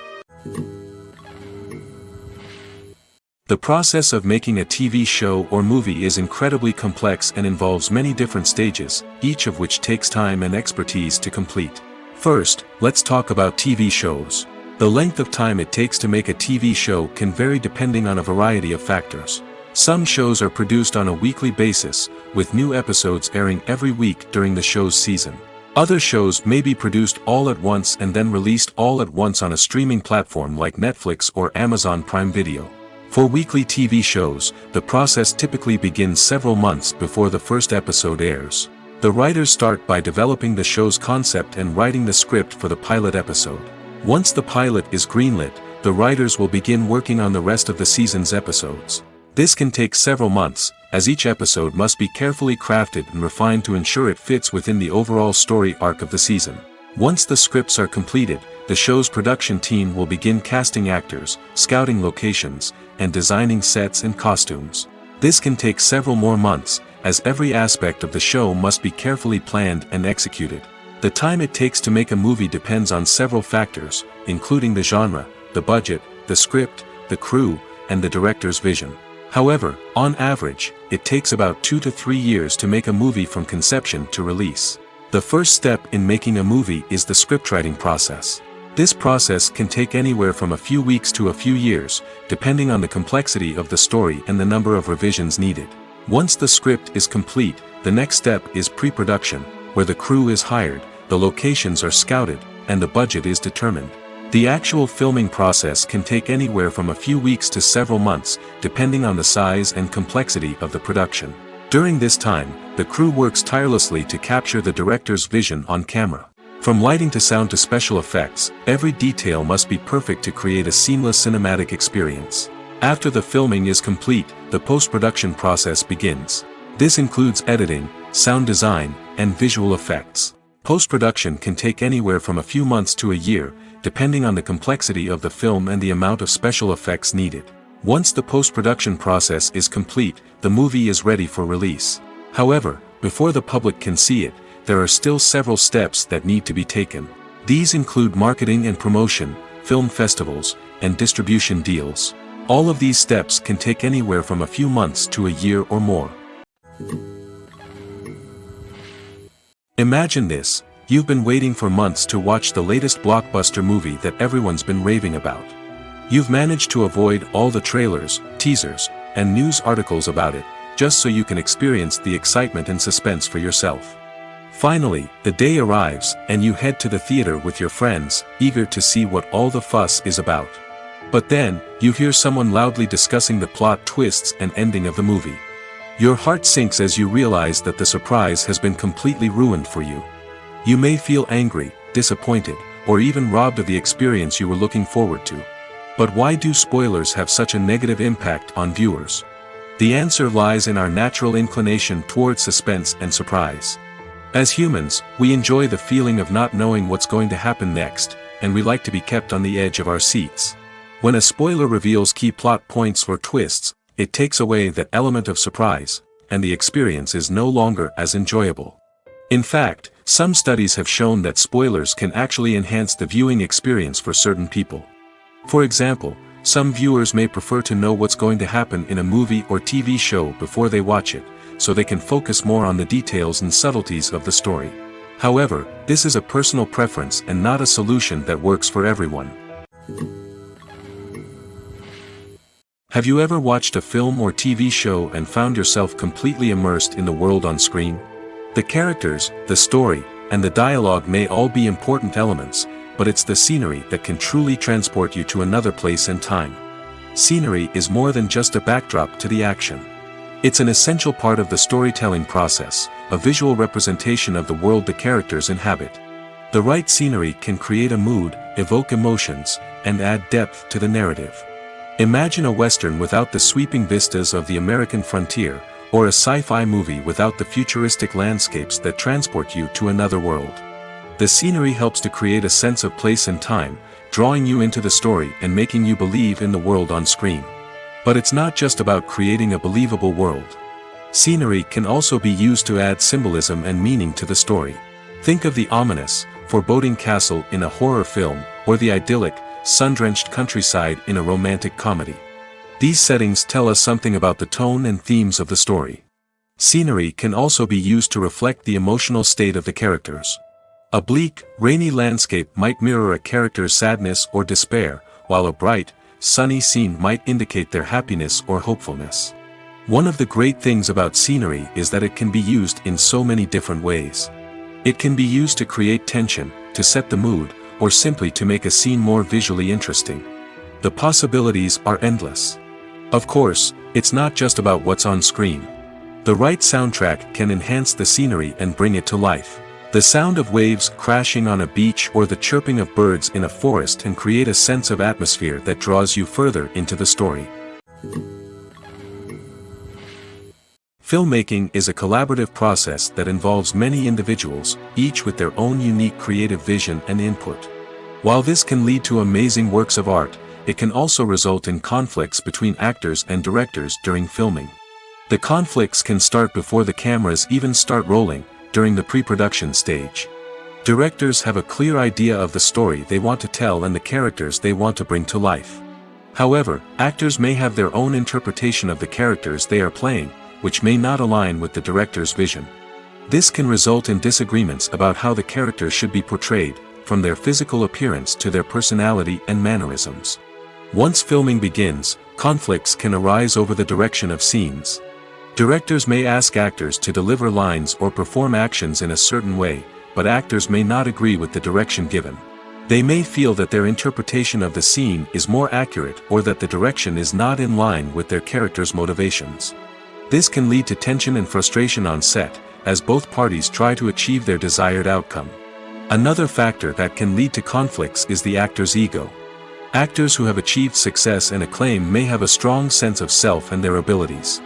The process of making a TV show or movie is incredibly complex and involves many different stages, each of which takes time and expertise to complete. First, let's talk about TV shows. The length of time it takes to make a TV show can vary depending on a variety of factors. Some shows are produced on a weekly basis, with new episodes airing every week during the show's season. Other shows may be produced all at once and then released all at once on a streaming platform like Netflix or Amazon Prime Video. For weekly TV shows, the process typically begins several months before the first episode airs. The writers start by developing the show's concept and writing the script for the pilot episode. Once the pilot is greenlit, the writers will begin working on the rest of the season's episodes. This can take several months, as each episode must be carefully crafted and refined to ensure it fits within the overall story arc of the season. Once the scripts are completed, the show's production team will begin casting actors, scouting locations, and designing sets and costumes. This can take several more months, as every aspect of the show must be carefully planned and executed. The time it takes to make a movie depends on several factors, including the genre, the budget, the script, the crew, and the director's vision. However, on average, it takes about 2 to 3 years to make a movie from conception to release. The first step in making a movie is the scriptwriting process. This process can take anywhere from a few weeks to a few years, depending on the complexity of the story and the number of revisions needed. Once the script is complete, the next step is pre-production, where the crew is hired, the locations are scouted, and the budget is determined. The actual filming process can take anywhere from a few weeks to several months, depending on the size and complexity of the production. During this time, the crew works tirelessly to capture the director's vision on camera. From lighting to sound to special effects, every detail must be perfect to create a seamless cinematic experience. After the filming is complete, the post-production process begins. This includes editing, sound design, and visual effects. Post-production can take anywhere from a few months to a year, depending on the complexity of the film and the amount of special effects needed. Once the post-production process is complete, the movie is ready for release. However, before the public can see it, there are still several steps that need to be taken. These include marketing and promotion, film festivals, and distribution deals. All of these steps can take anywhere from a few months to a year or more. Imagine this: you've been waiting for months to watch the latest blockbuster movie that everyone's been raving about. You've managed to avoid all the trailers, teasers, and news articles about it, just so you can experience the excitement and suspense for yourself. Finally, the day arrives, and you head to the theater with your friends, eager to see what all the fuss is about. But then, you hear someone loudly discussing the plot twists and ending of the movie. Your heart sinks as you realize that the surprise has been completely ruined for you. You may feel angry, disappointed, or even robbed of the experience you were looking forward to. But why do spoilers have such a negative impact on viewers? The answer lies in our natural inclination towards suspense and surprise. As humans, we enjoy the feeling of not knowing what's going to happen next, and we like to be kept on the edge of our seats. When a spoiler reveals key plot points or twists, it takes away that element of surprise, and the experience is no longer as enjoyable. In fact, some studies have shown that spoilers can actually enhance the viewing experience for certain people. For example, some viewers may prefer to know what's going to happen in a movie or TV show before they watch it, so they can focus more on the details and subtleties of the story. However, this is a personal preference and not a solution that works for everyone. Have you ever watched a film or TV show and found yourself completely immersed in the world on screen? The characters, the story, and the dialogue may all be important elements, but it's the scenery that can truly transport you to another place and time. Scenery is more than just a backdrop to the action. It's an essential part of the storytelling process, a visual representation of the world the characters inhabit. The right scenery can create a mood, evoke emotions, and add depth to the narrative. Imagine a Western without the sweeping vistas of the American frontier, or a sci-fi movie without the futuristic landscapes that transport you to another world. The scenery helps to create a sense of place and time, drawing you into the story and making you believe in the world on screen. But it's not just about creating a believable world. Scenery can also be used to add symbolism and meaning to the story. Think of the ominous, foreboding castle in a horror film, or the idyllic, sun-drenched countryside in a romantic comedy. These settings tell us something about the tone and themes of the story. Scenery can also be used to reflect the emotional state of the characters. A bleak, rainy landscape might mirror a character's sadness or despair, while a bright, sunny scene might indicate their happiness or hopefulness. One of the great things about scenery is that it can be used in so many different ways. It can be used to create tension, to set the mood, or simply to make a scene more visually interesting. The possibilities are endless. Of course, it's not just about what's on screen. The right soundtrack can enhance the scenery and bring it to life. The sound of waves crashing on a beach or the chirping of birds in a forest can create a sense of atmosphere that draws you further into the story. Filmmaking is a collaborative process that involves many individuals, each with their own unique creative vision and input. While this can lead to amazing works of art, it can also result in conflicts between actors and directors during filming. The conflicts can start before the cameras even start rolling, during the pre-production stage. Directors have a clear idea of the story they want to tell and the characters they want to bring to life. However, actors may have their own interpretation of the characters they are playing, which may not align with the director's vision. This can result in disagreements about how the characters should be portrayed, from their physical appearance to their personality and mannerisms. Once filming begins, conflicts can arise over the direction of scenes. Directors may ask actors to deliver lines or perform actions in a certain way, but actors may not agree with the direction given. They may feel that their interpretation of the scene is more accurate or that the direction is not in line with their character's motivations. This can lead to tension and frustration on set, as both parties try to achieve their desired outcome. Another factor that can lead to conflicts is the actor's ego. Actors who have achieved success and acclaim may have a strong sense of self and their abilities.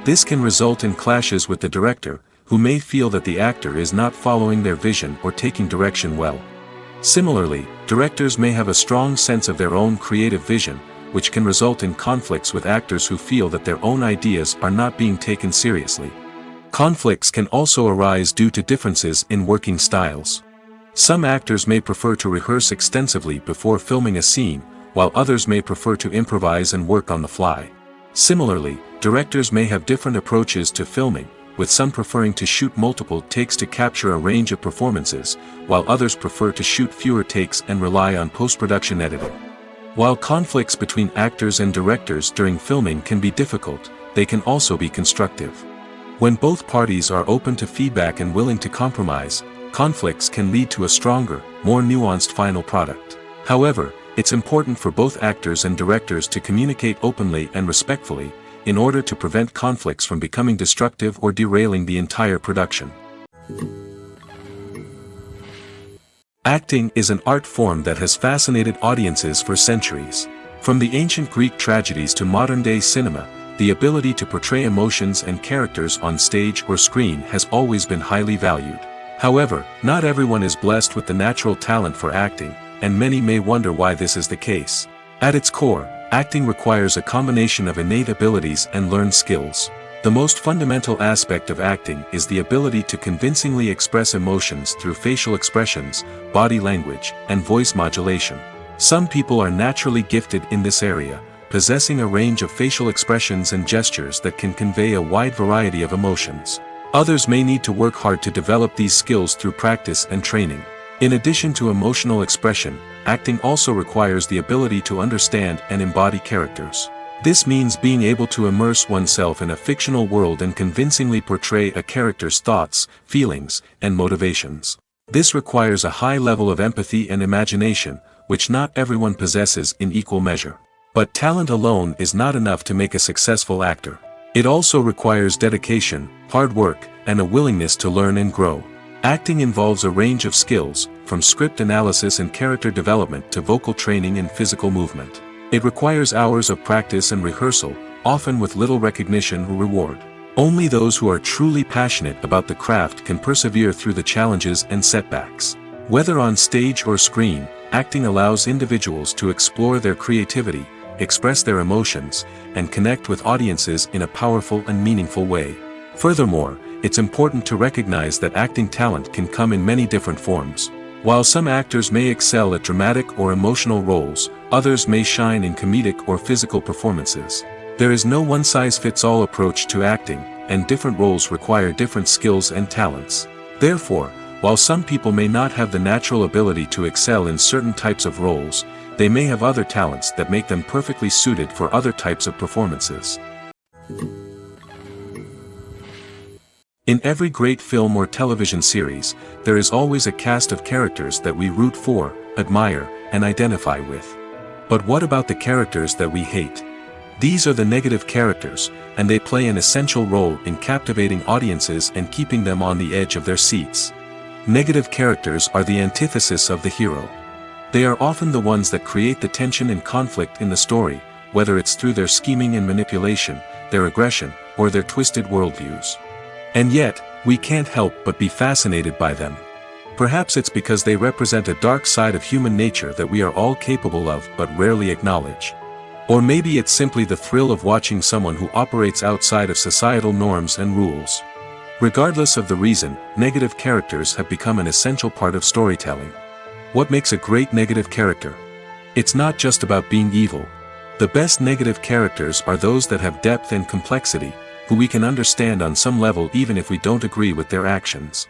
This can result in clashes with the director, who may feel that the actor is not following their vision or taking direction well. Similarly, directors may have a strong sense of their own creative vision, which can result in conflicts with actors who feel that their own ideas are not being taken seriously. Conflicts can also arise due to differences in working styles. Some actors may prefer to rehearse extensively before filming a scene, while others may prefer to improvise and work on the fly. Similarly, directors may have different approaches to filming, with some preferring to shoot multiple takes to capture a range of performances, while others prefer to shoot fewer takes and rely on post-production editing. While conflicts between actors and directors during filming can be difficult, they can also be constructive. When both parties are open to feedback and willing to compromise, conflicts can lead to a stronger, more nuanced final product. However, it's important for both actors and directors to communicate openly and respectfully, in order to prevent conflicts from becoming destructive or derailing the entire production. Acting is an art form that has fascinated audiences for centuries. From the ancient Greek tragedies to modern-day cinema, the ability to portray emotions and characters on stage or screen has always been highly valued. However, not everyone is blessed with the natural talent for acting, and many may wonder why this is the case. At its core, acting requires a combination of innate abilities and learned skills. The most fundamental aspect of acting is the ability to convincingly express emotions through facial expressions, body language, and voice modulation. Some people are naturally gifted in this area, possessing a range of facial expressions and gestures that can convey a wide variety of emotions. Others may need to work hard to develop these skills through practice and training. In addition to emotional expression, acting also requires the ability to understand and embody characters. This means being able to immerse oneself in a fictional world and convincingly portray a character's thoughts, feelings, and motivations. This requires a high level of empathy and imagination, which not everyone possesses in equal measure. But talent alone is not enough to make a successful actor. It also requires dedication, hard work, and a willingness to learn and grow. Acting involves a range of skills, from script analysis and character development to vocal training and physical movement. It requires hours of practice and rehearsal, often with little recognition or reward. Only those who are truly passionate about the craft can persevere through the challenges and setbacks. Whether on stage or screen, acting allows individuals to explore their creativity, express their emotions, and connect with audiences in a powerful and meaningful way. Furthermore, it's important to recognize that acting talent can come in many different forms. While some actors may excel at dramatic or emotional roles, others may shine in comedic or physical performances. There is no one-size-fits-all approach to acting, and different roles require different skills and talents. Therefore, while some people may not have the natural ability to excel in certain types of roles, they may have other talents that make them perfectly suited for other types of performances. In every great film or television series, there is always a cast of characters that we root for, admire, and identify with. But what about the characters that we hate? These are the negative characters, and they play an essential role in captivating audiences and keeping them on the edge of their seats. Negative characters are the antithesis of the hero. They are often the ones that create the tension and conflict in the story, whether it's through their scheming and manipulation, their aggression, or their twisted worldviews. And yet, we can't help but be fascinated by them. Perhaps it's because they represent a dark side of human nature that we are all capable of but rarely acknowledge. Or maybe it's simply the thrill of watching someone who operates outside of societal norms and rules. Regardless of the reason, negative characters have become an essential part of storytelling. What makes a great negative character? It's not just about being evil. The best negative characters are those that have depth and complexity, who we can understand on some level even if we don't agree with their actions.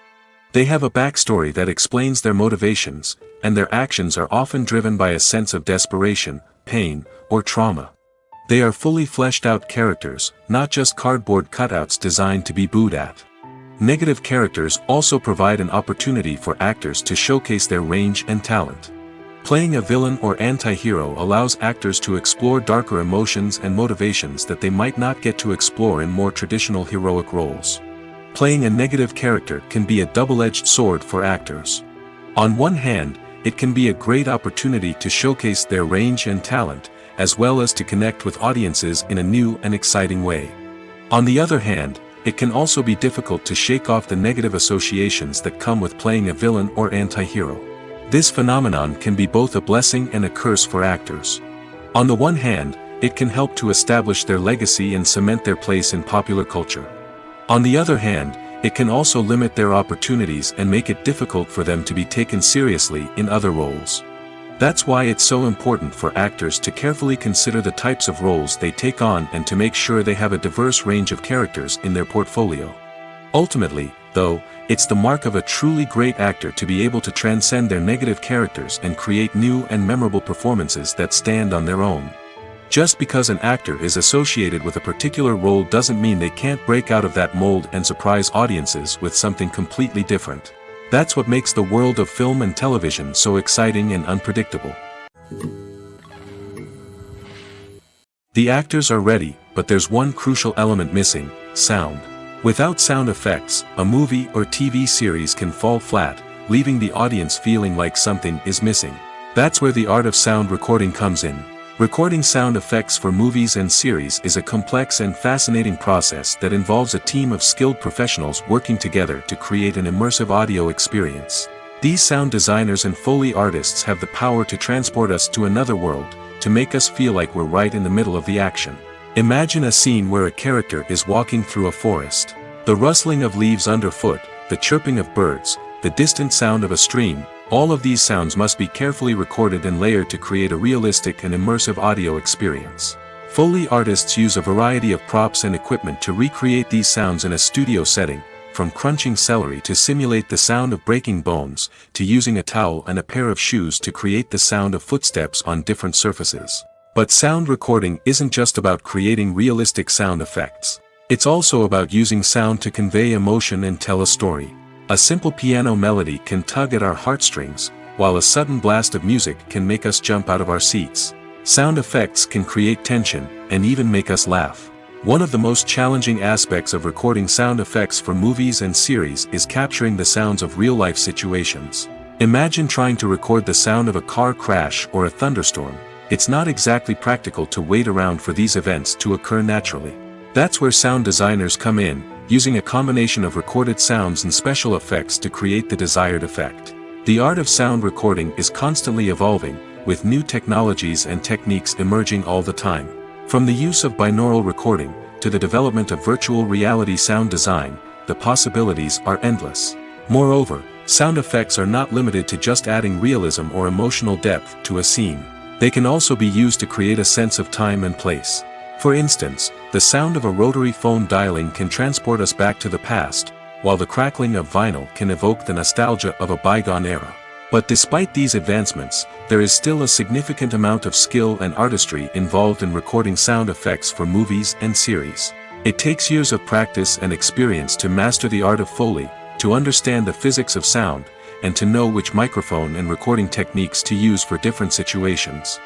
They have a backstory that explains their motivations, and their actions are often driven by a sense of desperation, pain, or trauma. They are fully fleshed out characters, not just cardboard cutouts designed to be booed at. Negative characters also provide an opportunity for actors to showcase their range and talent. Playing a villain or anti-hero allows actors to explore darker emotions and motivations that they might not get to explore in more traditional heroic roles. Playing a negative character can be a double-edged sword for actors. On one hand, it can be a great opportunity to showcase their range and talent, as well as to connect with audiences in a new and exciting way. On the other hand, it can also be difficult to shake off the negative associations that come with playing a villain or anti-hero. This phenomenon can be both a blessing and a curse for actors. On the one hand, it can help to establish their legacy and cement their place in popular culture. On the other hand, it can also limit their opportunities and make it difficult for them to be taken seriously in other roles. That's why it's so important for actors to carefully consider the types of roles they take on and to make sure they have a diverse range of characters in their portfolio. Ultimately, though, it's the mark of a truly great actor to be able to transcend their negative characters and create new and memorable performances that stand on their own. Just because an actor is associated with a particular role doesn't mean they can't break out of that mold and surprise audiences with something completely different. That's what makes the world of film and television so exciting and unpredictable. The actors are ready, but there's one crucial element missing: sound. Without sound effects, a movie or TV series can fall flat, leaving the audience feeling like something is missing. That's where the art of sound recording comes in. Recording sound effects for movies and series is a complex and fascinating process that involves a team of skilled professionals working together to create an immersive audio experience. These sound designers and Foley artists have the power to transport us to another world, to make us feel like we're right in the middle of the action. Imagine a scene where a character is walking through a forest. The rustling of leaves underfoot, the chirping of birds, the distant sound of a stream, all of these sounds must be carefully recorded and layered to create a realistic and immersive audio experience. Foley artists use a variety of props and equipment to recreate these sounds in a studio setting, from crunching celery to simulate the sound of breaking bones, to using a towel and a pair of shoes to create the sound of footsteps on different surfaces. But sound recording isn't just about creating realistic sound effects. It's also about using sound to convey emotion and tell a story. A simple piano melody can tug at our heartstrings, while a sudden blast of music can make us jump out of our seats. Sound effects can create tension, and even make us laugh. One of the most challenging aspects of recording sound effects for movies and series is capturing the sounds of real-life situations. Imagine trying to record the sound of a car crash or a thunderstorm. It's not exactly practical to wait around for these events to occur naturally. That's where sound designers come in, using a combination of recorded sounds and special effects to create the desired effect. The art of sound recording is constantly evolving, with new technologies and techniques emerging all the time. From the use of binaural recording, to the development of virtual reality sound design, the possibilities are endless. Moreover, sound effects are not limited to just adding realism or emotional depth to a scene. They can also be used to create a sense of time and place. For instance, the sound of a rotary phone dialing can transport us back to the past, while the crackling of vinyl can evoke the nostalgia of a bygone era. But despite these advancements, there is still a significant amount of skill and artistry involved in recording sound effects for movies and series. It takes years of practice and experience to master the art of Foley, to understand the physics of sound, and to know which microphone and recording techniques to use for different situations.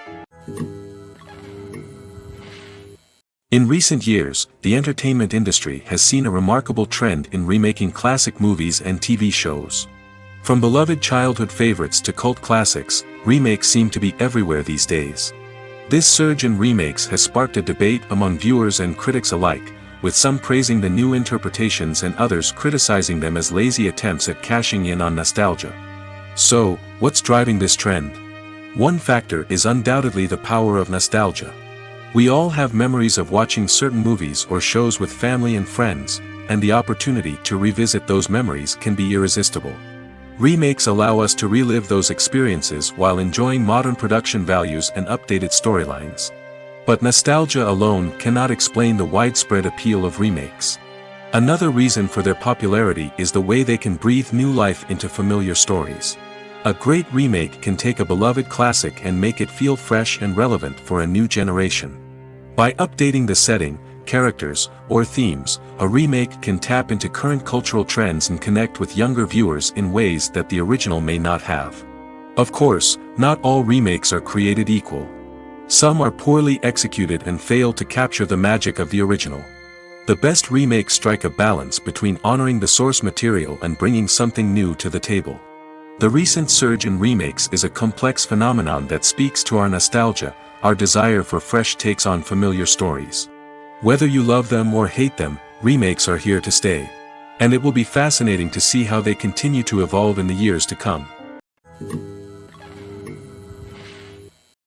In recent years, the entertainment industry has seen a remarkable trend in remaking classic movies and TV shows. From beloved childhood favorites to cult classics, remakes seem to be everywhere these days. This surge in remakes has sparked a debate among viewers and critics alike, with some praising the new interpretations and others criticizing them as lazy attempts at cashing in on nostalgia. So, what's driving this trend? One factor is undoubtedly the power of nostalgia. We all have memories of watching certain movies or shows with family and friends, and the opportunity to revisit those memories can be irresistible. Remakes allow us to relive those experiences while enjoying modern production values and updated storylines. But nostalgia alone cannot explain the widespread appeal of remakes. Another reason for their popularity is the way they can breathe new life into familiar stories. A great remake can take a beloved classic and make it feel fresh and relevant for a new generation. By updating the setting, characters, or themes, a remake can tap into current cultural trends and connect with younger viewers in ways that the original may not have. Of course, not all remakes are created equal. Some are poorly executed and fail to capture the magic of the original. The best remakes strike a balance between honoring the source material and bringing something new to the table. The recent surge in remakes is a complex phenomenon that speaks to our nostalgia, our desire for fresh takes on familiar stories. Whether you love them or hate them, remakes are here to stay. And it will be fascinating to see how they continue to evolve in the years to come.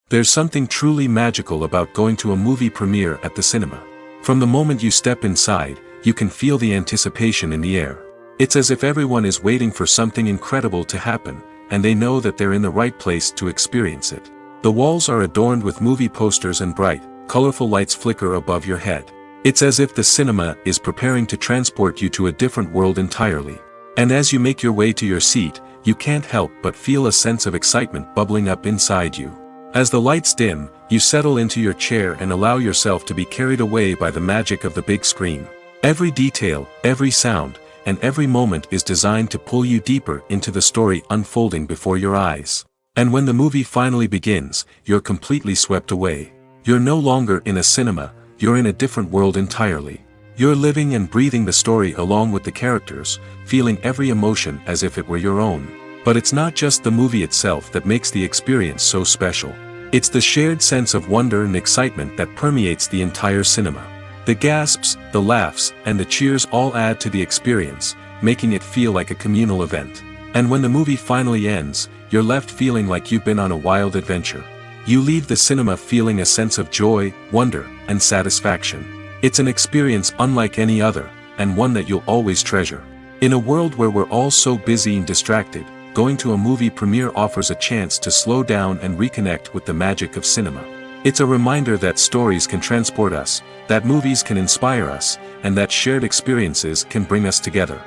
There's something truly magical about going to a movie premiere at the cinema. From the moment you step inside, you can feel the anticipation in the air. It's as if everyone is waiting for something incredible to happen, and they know that they're in the right place to experience it. The walls are adorned with movie posters and bright, colorful lights flicker above your head. It's as if the cinema is preparing to transport you to a different world entirely. And as you make your way to your seat, you can't help but feel a sense of excitement bubbling up inside you. As the lights dim, you settle into your chair and allow yourself to be carried away by the magic of the big screen. Every detail, every sound, and every moment is designed to pull you deeper into the story unfolding before your eyes. And when the movie finally begins, you're completely swept away. You're no longer in a cinema, you're in a different world entirely. You're living and breathing the story along with the characters, feeling every emotion as if it were your own. But it's not just the movie itself that makes the experience so special. It's the shared sense of wonder and excitement that permeates the entire cinema. The gasps, the laughs, and the cheers all add to the experience, making it feel like a communal event. And when the movie finally ends, you're left feeling like you've been on a wild adventure. You leave the cinema feeling a sense of joy, wonder, and satisfaction. It's an experience unlike any other, and one that you'll always treasure. In a world where we're all so busy and distracted, going to a movie premiere offers a chance to slow down and reconnect with the magic of cinema. It's a reminder that stories can transport us, that movies can inspire us, and that shared experiences can bring us together.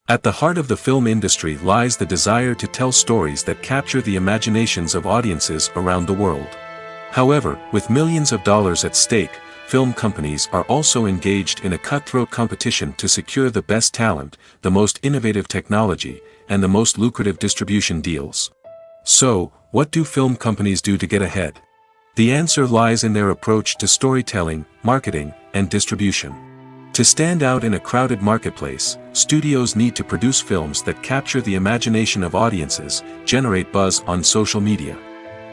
At the heart of the film industry lies the desire to tell stories that capture the imaginations of audiences around the world. However, with millions of dollars at stake, film companies are also engaged in a cutthroat competition to secure the best talent, the most innovative technology, and the most lucrative distribution deals. So, what do film companies do to get ahead? The answer lies in their approach to storytelling, marketing, and distribution. To stand out in a crowded marketplace, studios need to produce films that capture the imagination of audiences, generate buzz on social media.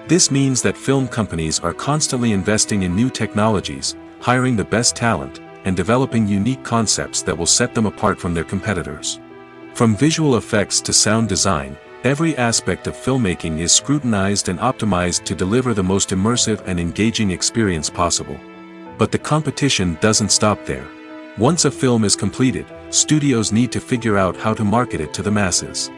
This means that film companies are constantly investing in new technologies, hiring the best talent, and developing unique concepts that will set them apart from their competitors. From visual effects to sound design, every aspect of filmmaking is scrutinized and optimized to deliver the most immersive and engaging experience possible. But the competition doesn't stop there. Once a film is completed, studios need to figure out how to market it to the masses.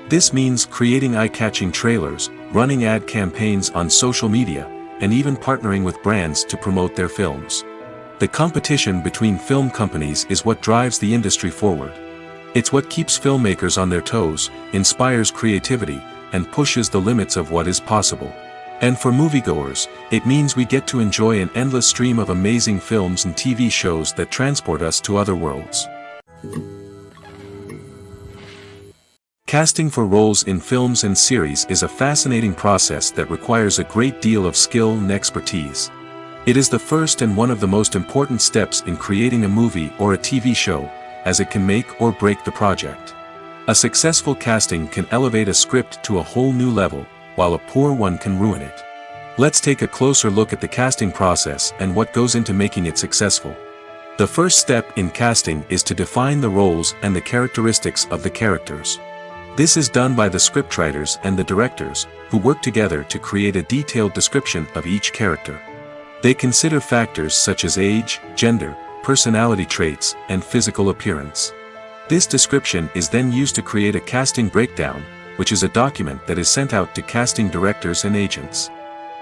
This means creating eye-catching trailers, running ad campaigns on social media, and even partnering with brands to promote their films. The competition between film companies is what drives the industry forward. It's what keeps filmmakers on their toes, inspires creativity, and pushes the limits of what is possible. And for moviegoers, it means we get to enjoy an endless stream of amazing films and TV shows that transport us to other worlds. Casting for roles in films and series is a fascinating process that requires a great deal of skill and expertise. It is the first and one of the most important steps in creating a movie or a TV show, as it can make or break the project. A successful casting can elevate a script to a whole new level, while a poor one can ruin it. Let's take a closer look at the casting process and what goes into making it successful. The first step in casting is to define the roles and the characteristics of the characters. This is done by the scriptwriters and the directors, who work together to create a detailed description of each character. They consider factors such as age, gender, personality traits, and physical appearance. This description is then used to create a casting breakdown, which is a document that is sent out to casting directors and agents.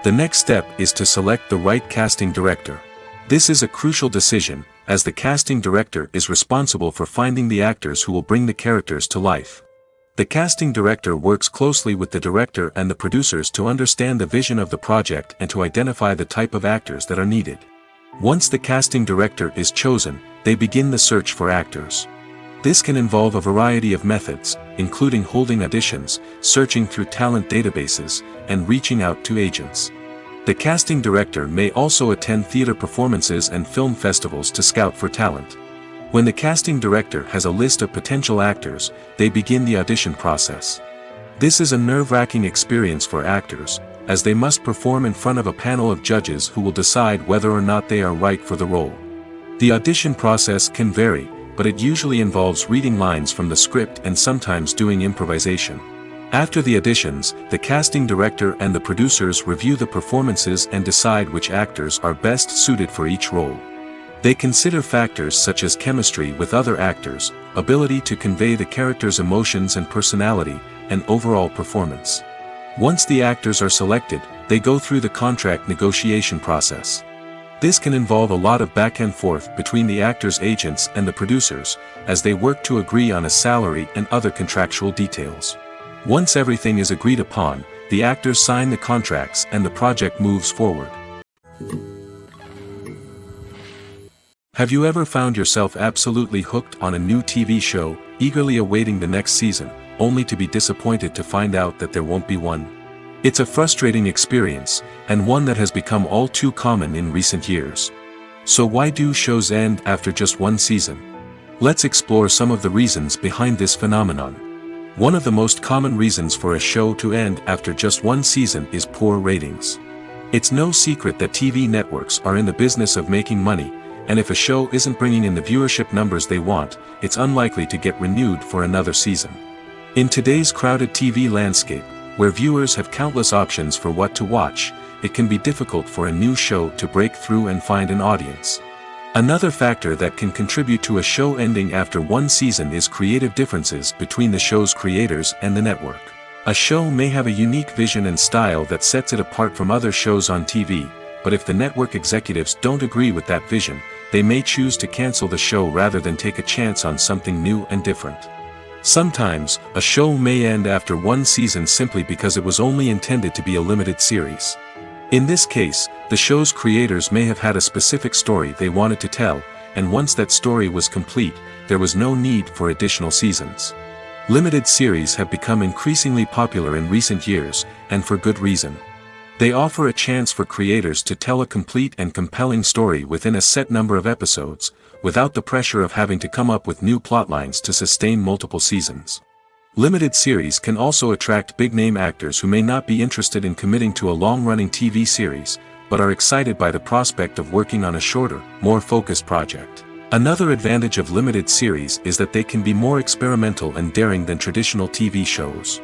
The next step is to select the right casting director. This is a crucial decision, as the casting director is responsible for finding the actors who will bring the characters to life. The casting director works closely with the director and the producers to understand the vision of the project and to identify the type of actors that are needed. Once the casting director is chosen, they begin the search for actors. This can involve a variety of methods, including holding auditions, searching through talent databases, and reaching out to agents. The casting director may also attend theater performances and film festivals to scout for talent. When the casting director has a list of potential actors, they begin the audition process. This is a nerve-wracking experience for actors, as they must perform in front of a panel of judges who will decide whether or not they are right for the role. The audition process can vary, but it usually involves reading lines from the script and sometimes doing improvisation. After the auditions, the casting director and the producers review the performances and decide which actors are best suited for each role. They consider factors such as chemistry with other actors, ability to convey the character's emotions and personality, and overall performance. Once the actors are selected, they go through the contract negotiation process. This can involve a lot of back and forth between the actors' agents and the producers, as they work to agree on a salary and other contractual details. Once everything is agreed upon, the actors sign the contracts and the project moves forward. Have you ever found yourself absolutely hooked on a new TV show, eagerly awaiting the next season, only to be disappointed to find out that there won't be one? It's a frustrating experience, and one that has become all too common in recent years. So why do shows end after just one season? Let's explore some of the reasons behind this phenomenon. One of the most common reasons for a show to end after just one season is poor ratings. It's no secret that TV networks are in the business of making money, and if a show isn't bringing in the viewership numbers they want, it's unlikely to get renewed for another season. In today's crowded TV landscape, where viewers have countless options for what to watch, it can be difficult for a new show to break through and find an audience. Another factor that can contribute to a show ending after one season is creative differences between the show's creators and the network. A show may have a unique vision and style that sets it apart from other shows on TV, but if the network executives don't agree with that vision, they may choose to cancel the show rather than take a chance on something new and different. Sometimes, a show may end after one season simply because it was only intended to be a limited series. In this case, the show's creators may have had a specific story they wanted to tell, and once that story was complete, there was no need for additional seasons. Limited series have become increasingly popular in recent years, and for good reason. They offer a chance for creators to tell a complete and compelling story within a set number of episodes, without the pressure of having to come up with new plotlines to sustain multiple seasons. Limited series can also attract big-name actors who may not be interested in committing to a long-running TV series, but are excited by the prospect of working on a shorter, more focused project. Another advantage of limited series is that they can be more experimental and daring than traditional TV shows.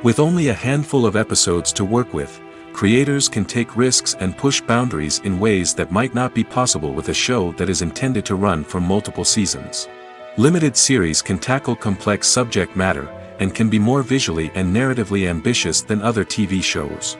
With only a handful of episodes to work with, creators can take risks and push boundaries in ways that might not be possible with a show that is intended to run for multiple seasons. Limited series can tackle complex subject matter, and can be more visually and narratively ambitious than other TV shows.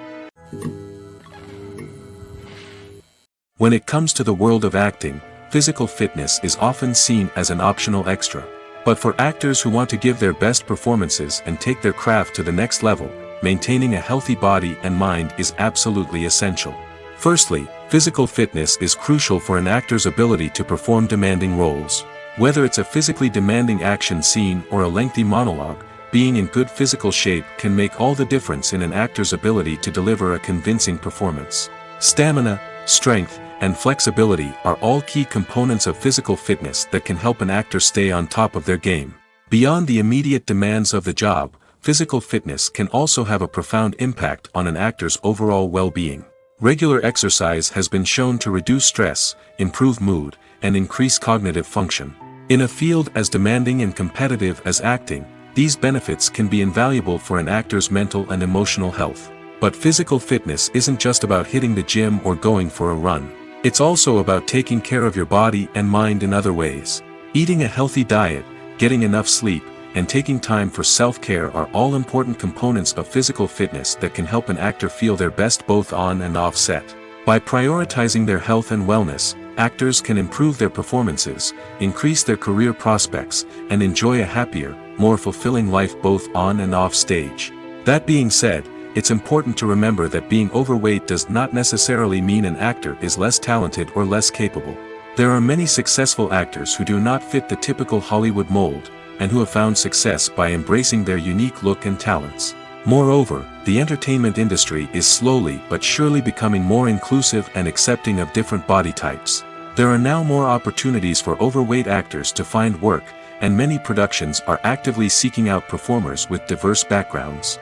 When it comes to the world of acting, physical fitness is often seen as an optional extra. But for actors who want to give their best performances and take their craft to the next level, maintaining a healthy body and mind is absolutely essential. Firstly, physical fitness is crucial for an actor's ability to perform demanding roles. Whether it's a physically demanding action scene or a lengthy monologue, being in good physical shape can make all the difference in an actor's ability to deliver a convincing performance. Stamina, strength, and flexibility are all key components of physical fitness that can help an actor stay on top of their game. Beyond the immediate demands of the job, physical fitness can also have a profound impact on an actor's overall well-being. Regular exercise has been shown to reduce stress, improve mood, and increase cognitive function. In a field as demanding and competitive as acting, these benefits can be invaluable for an actor's mental and emotional health. But physical fitness isn't just about hitting the gym or going for a run. It's also about taking care of your body and mind in other ways. Eating a healthy diet, getting enough sleep, and taking time for self-care are all important components of physical fitness that can help an actor feel their best both on and off set. By prioritizing their health and wellness, actors can improve their performances, increase their career prospects, and enjoy a happier, more fulfilling life both on and off stage. That being said, it's important to remember that being overweight does not necessarily mean an actor is less talented or less capable. There are many successful actors who do not fit the typical Hollywood mold, and who have found success by embracing their unique look and talents. Moreover, the entertainment industry is slowly but surely becoming more inclusive and accepting of different body types. There are now more opportunities for overweight actors to find work, and many productions are actively seeking out performers with diverse backgrounds.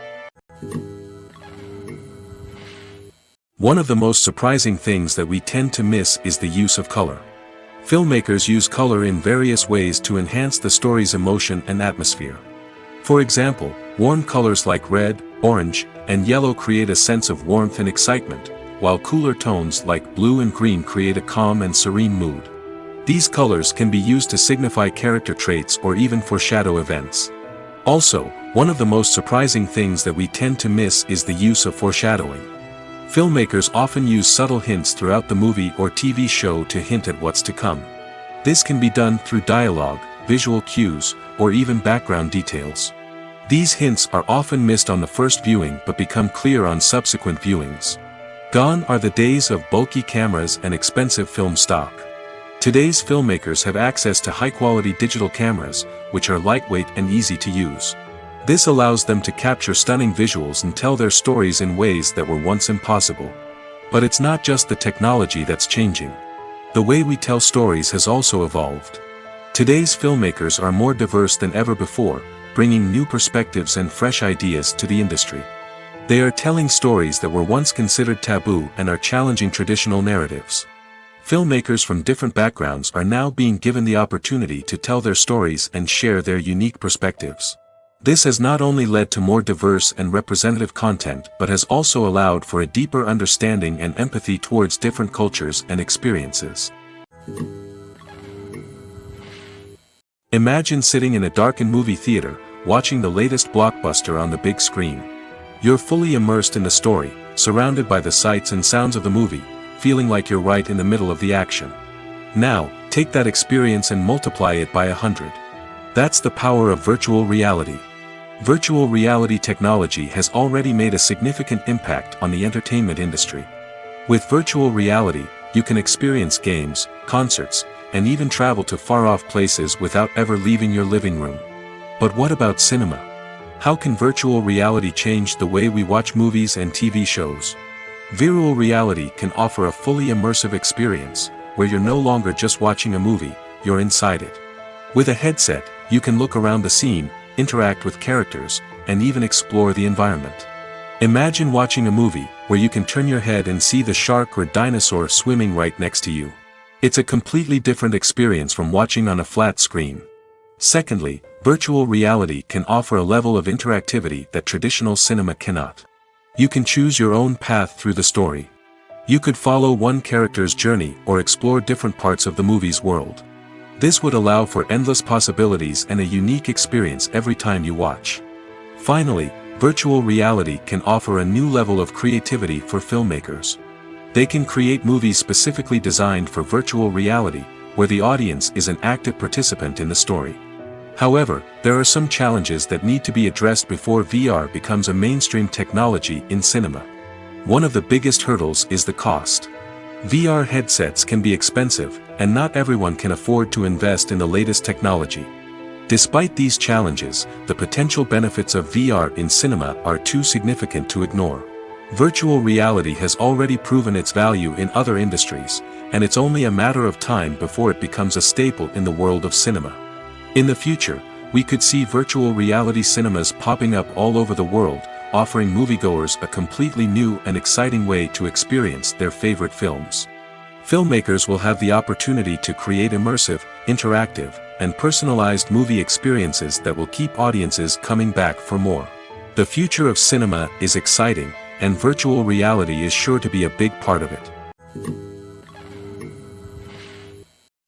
One of the most surprising things that we tend to miss is the use of color. Filmmakers use color in various ways to enhance the story's emotion and atmosphere. For example, warm colors like red, orange, and yellow create a sense of warmth and excitement, while cooler tones like blue and green create a calm and serene mood. These colors can be used to signify character traits or even foreshadow events. Also, one of the most surprising things that we tend to miss is the use of foreshadowing. Filmmakers often use subtle hints throughout the movie or TV show to hint at what's to come. This can be done through dialogue, visual cues, or even background details. These hints are often missed on the first viewing but become clear on subsequent viewings. Gone are the days of bulky cameras and expensive film stock. Today's filmmakers have access to high-quality digital cameras, which are lightweight and easy to use. This allows them to capture stunning visuals and tell their stories in ways that were once impossible. But it's not just the technology that's changing. The way we tell stories has also evolved. Today's filmmakers are more diverse than ever before, bringing new perspectives and fresh ideas to the industry. They are telling stories that were once considered taboo and are challenging traditional narratives. Filmmakers from different backgrounds are now being given the opportunity to tell their stories and share their unique perspectives. This has not only led to more diverse and representative content but has also allowed for a deeper understanding and empathy towards different cultures and experiences. Imagine sitting in a darkened movie theater, watching the latest blockbuster on the big screen. You're fully immersed in the story, surrounded by the sights and sounds of the movie, feeling like you're right in the middle of the action. Now, take that experience and multiply it by 100. That's the power of virtual reality. Virtual reality technology has already made a significant impact on the entertainment industry. With virtual reality, you can experience games, concerts, and even travel to far-off places without ever leaving your living room. But what about cinema? How can virtual reality change the way we watch movies and TV shows? Virtual reality can offer a fully immersive experience, where you're no longer just watching a movie, you're inside it. With a headset, you can look around the scene, interact with characters, and even explore the environment. Imagine watching a movie where you can turn your head and see the shark or dinosaur swimming right next to you. It's a completely different experience from watching on a flat screen. Secondly, virtual reality can offer a level of interactivity that traditional cinema cannot. You can choose your own path through the story. You could follow one character's journey or explore different parts of the movie's world. This would allow for endless possibilities and a unique experience every time you watch. Finally, virtual reality can offer a new level of creativity for filmmakers. They can create movies specifically designed for virtual reality, where the audience is an active participant in the story. However, there are some challenges that need to be addressed before VR becomes a mainstream technology in cinema. One of the biggest hurdles is the cost. VR headsets can be expensive, and not everyone can afford to invest in the latest technology. Despite these challenges, the potential benefits of VR in cinema are too significant to ignore. Virtual reality has already proven its value in other industries, and it's only a matter of time before it becomes a staple in the world of cinema. In the future, we could see virtual reality cinemas popping up all over the world, offering moviegoers a completely new and exciting way to experience their favorite films. Filmmakers will have the opportunity to create immersive, interactive, and personalized movie experiences that will keep audiences coming back for more. The future of cinema is exciting, and virtual reality is sure to be a big part of it.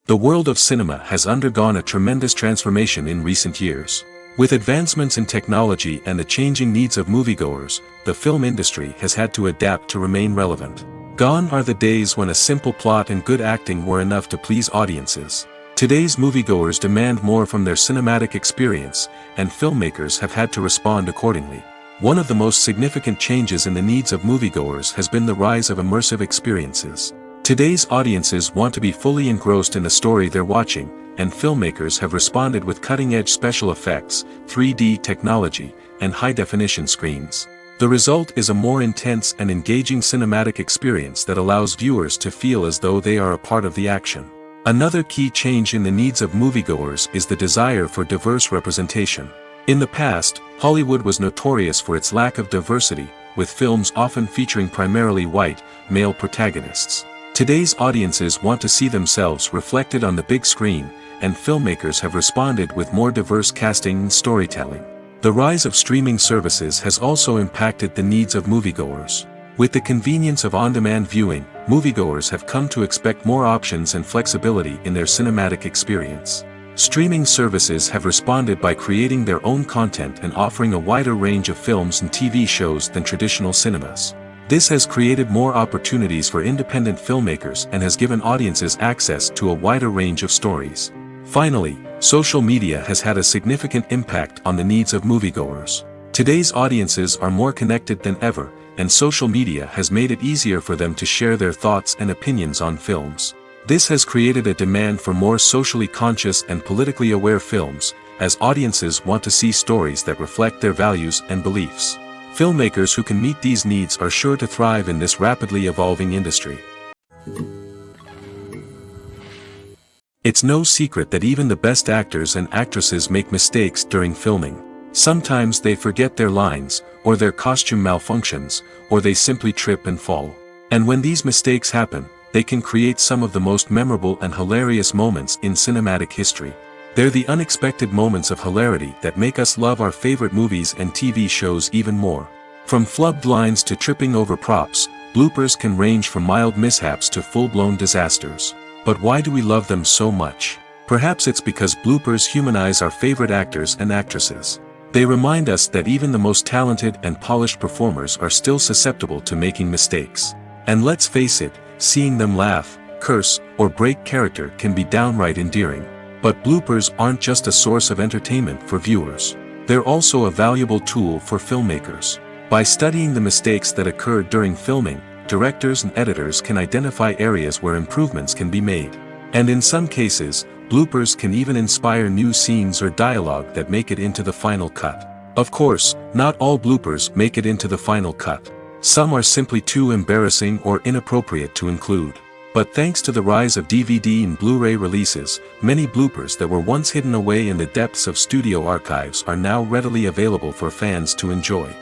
The world of cinema has undergone a tremendous transformation in recent years. With advancements in technology and the changing needs of moviegoers, the film industry has had to adapt to remain relevant. Gone are the days when a simple plot and good acting were enough to please audiences. Today's moviegoers demand more from their cinematic experience, and filmmakers have had to respond accordingly. One of the most significant changes in the needs of moviegoers has been the rise of immersive experiences. Today's audiences want to be fully engrossed in the story they're watching, and filmmakers have responded with cutting-edge special effects, 3D technology, and high-definition screens. The result is a more intense and engaging cinematic experience that allows viewers to feel as though they are a part of the action. Another key change in the needs of moviegoers is the desire for diverse representation. In the past, Hollywood was notorious for its lack of diversity, with films often featuring primarily white, male protagonists. Today's audiences want to see themselves reflected on the big screen, and filmmakers have responded with more diverse casting and storytelling. The rise of streaming services has also impacted the needs of moviegoers. With the convenience of on-demand viewing, moviegoers have come to expect more options and flexibility in their cinematic experience. Streaming services have responded by creating their own content and offering a wider range of films and TV shows than traditional cinemas. This has created more opportunities for independent filmmakers and has given audiences access to a wider range of stories. Finally, social media has had a significant impact on the needs of moviegoers. Today's audiences are more connected than ever, and social media has made it easier for them to share their thoughts and opinions on films. This has created a demand for more socially conscious and politically aware films, as audiences want to see stories that reflect their values and beliefs. Filmmakers who can meet these needs are sure to thrive in this rapidly evolving industry. It's no secret that even the best actors and actresses make mistakes during filming. Sometimes they forget their lines, or their costume malfunctions, or they simply trip and fall. And when these mistakes happen, they can create some of the most memorable and hilarious moments in cinematic history. They're the unexpected moments of hilarity that make us love our favorite movies and TV shows even more. From flubbed lines to tripping over props, bloopers can range from mild mishaps to full-blown disasters. But why do we love them so much? Perhaps it's because bloopers humanize our favorite actors and actresses. They remind us that even the most talented and polished performers are still susceptible to making mistakes. And let's face it, seeing them laugh, curse, or break character can be downright endearing. But bloopers aren't just a source of entertainment for viewers. They're also a valuable tool for filmmakers. By studying the mistakes that occurred during filming, directors and editors can identify areas where improvements can be made. And in some cases, bloopers can even inspire new scenes or dialogue that make it into the final cut. Of course, not all bloopers make it into the final cut. Some are simply too embarrassing or inappropriate to include. But thanks to the rise of DVD and Blu-ray releases, many bloopers that were once hidden away in the depths of studio archives are now readily available for fans to enjoy.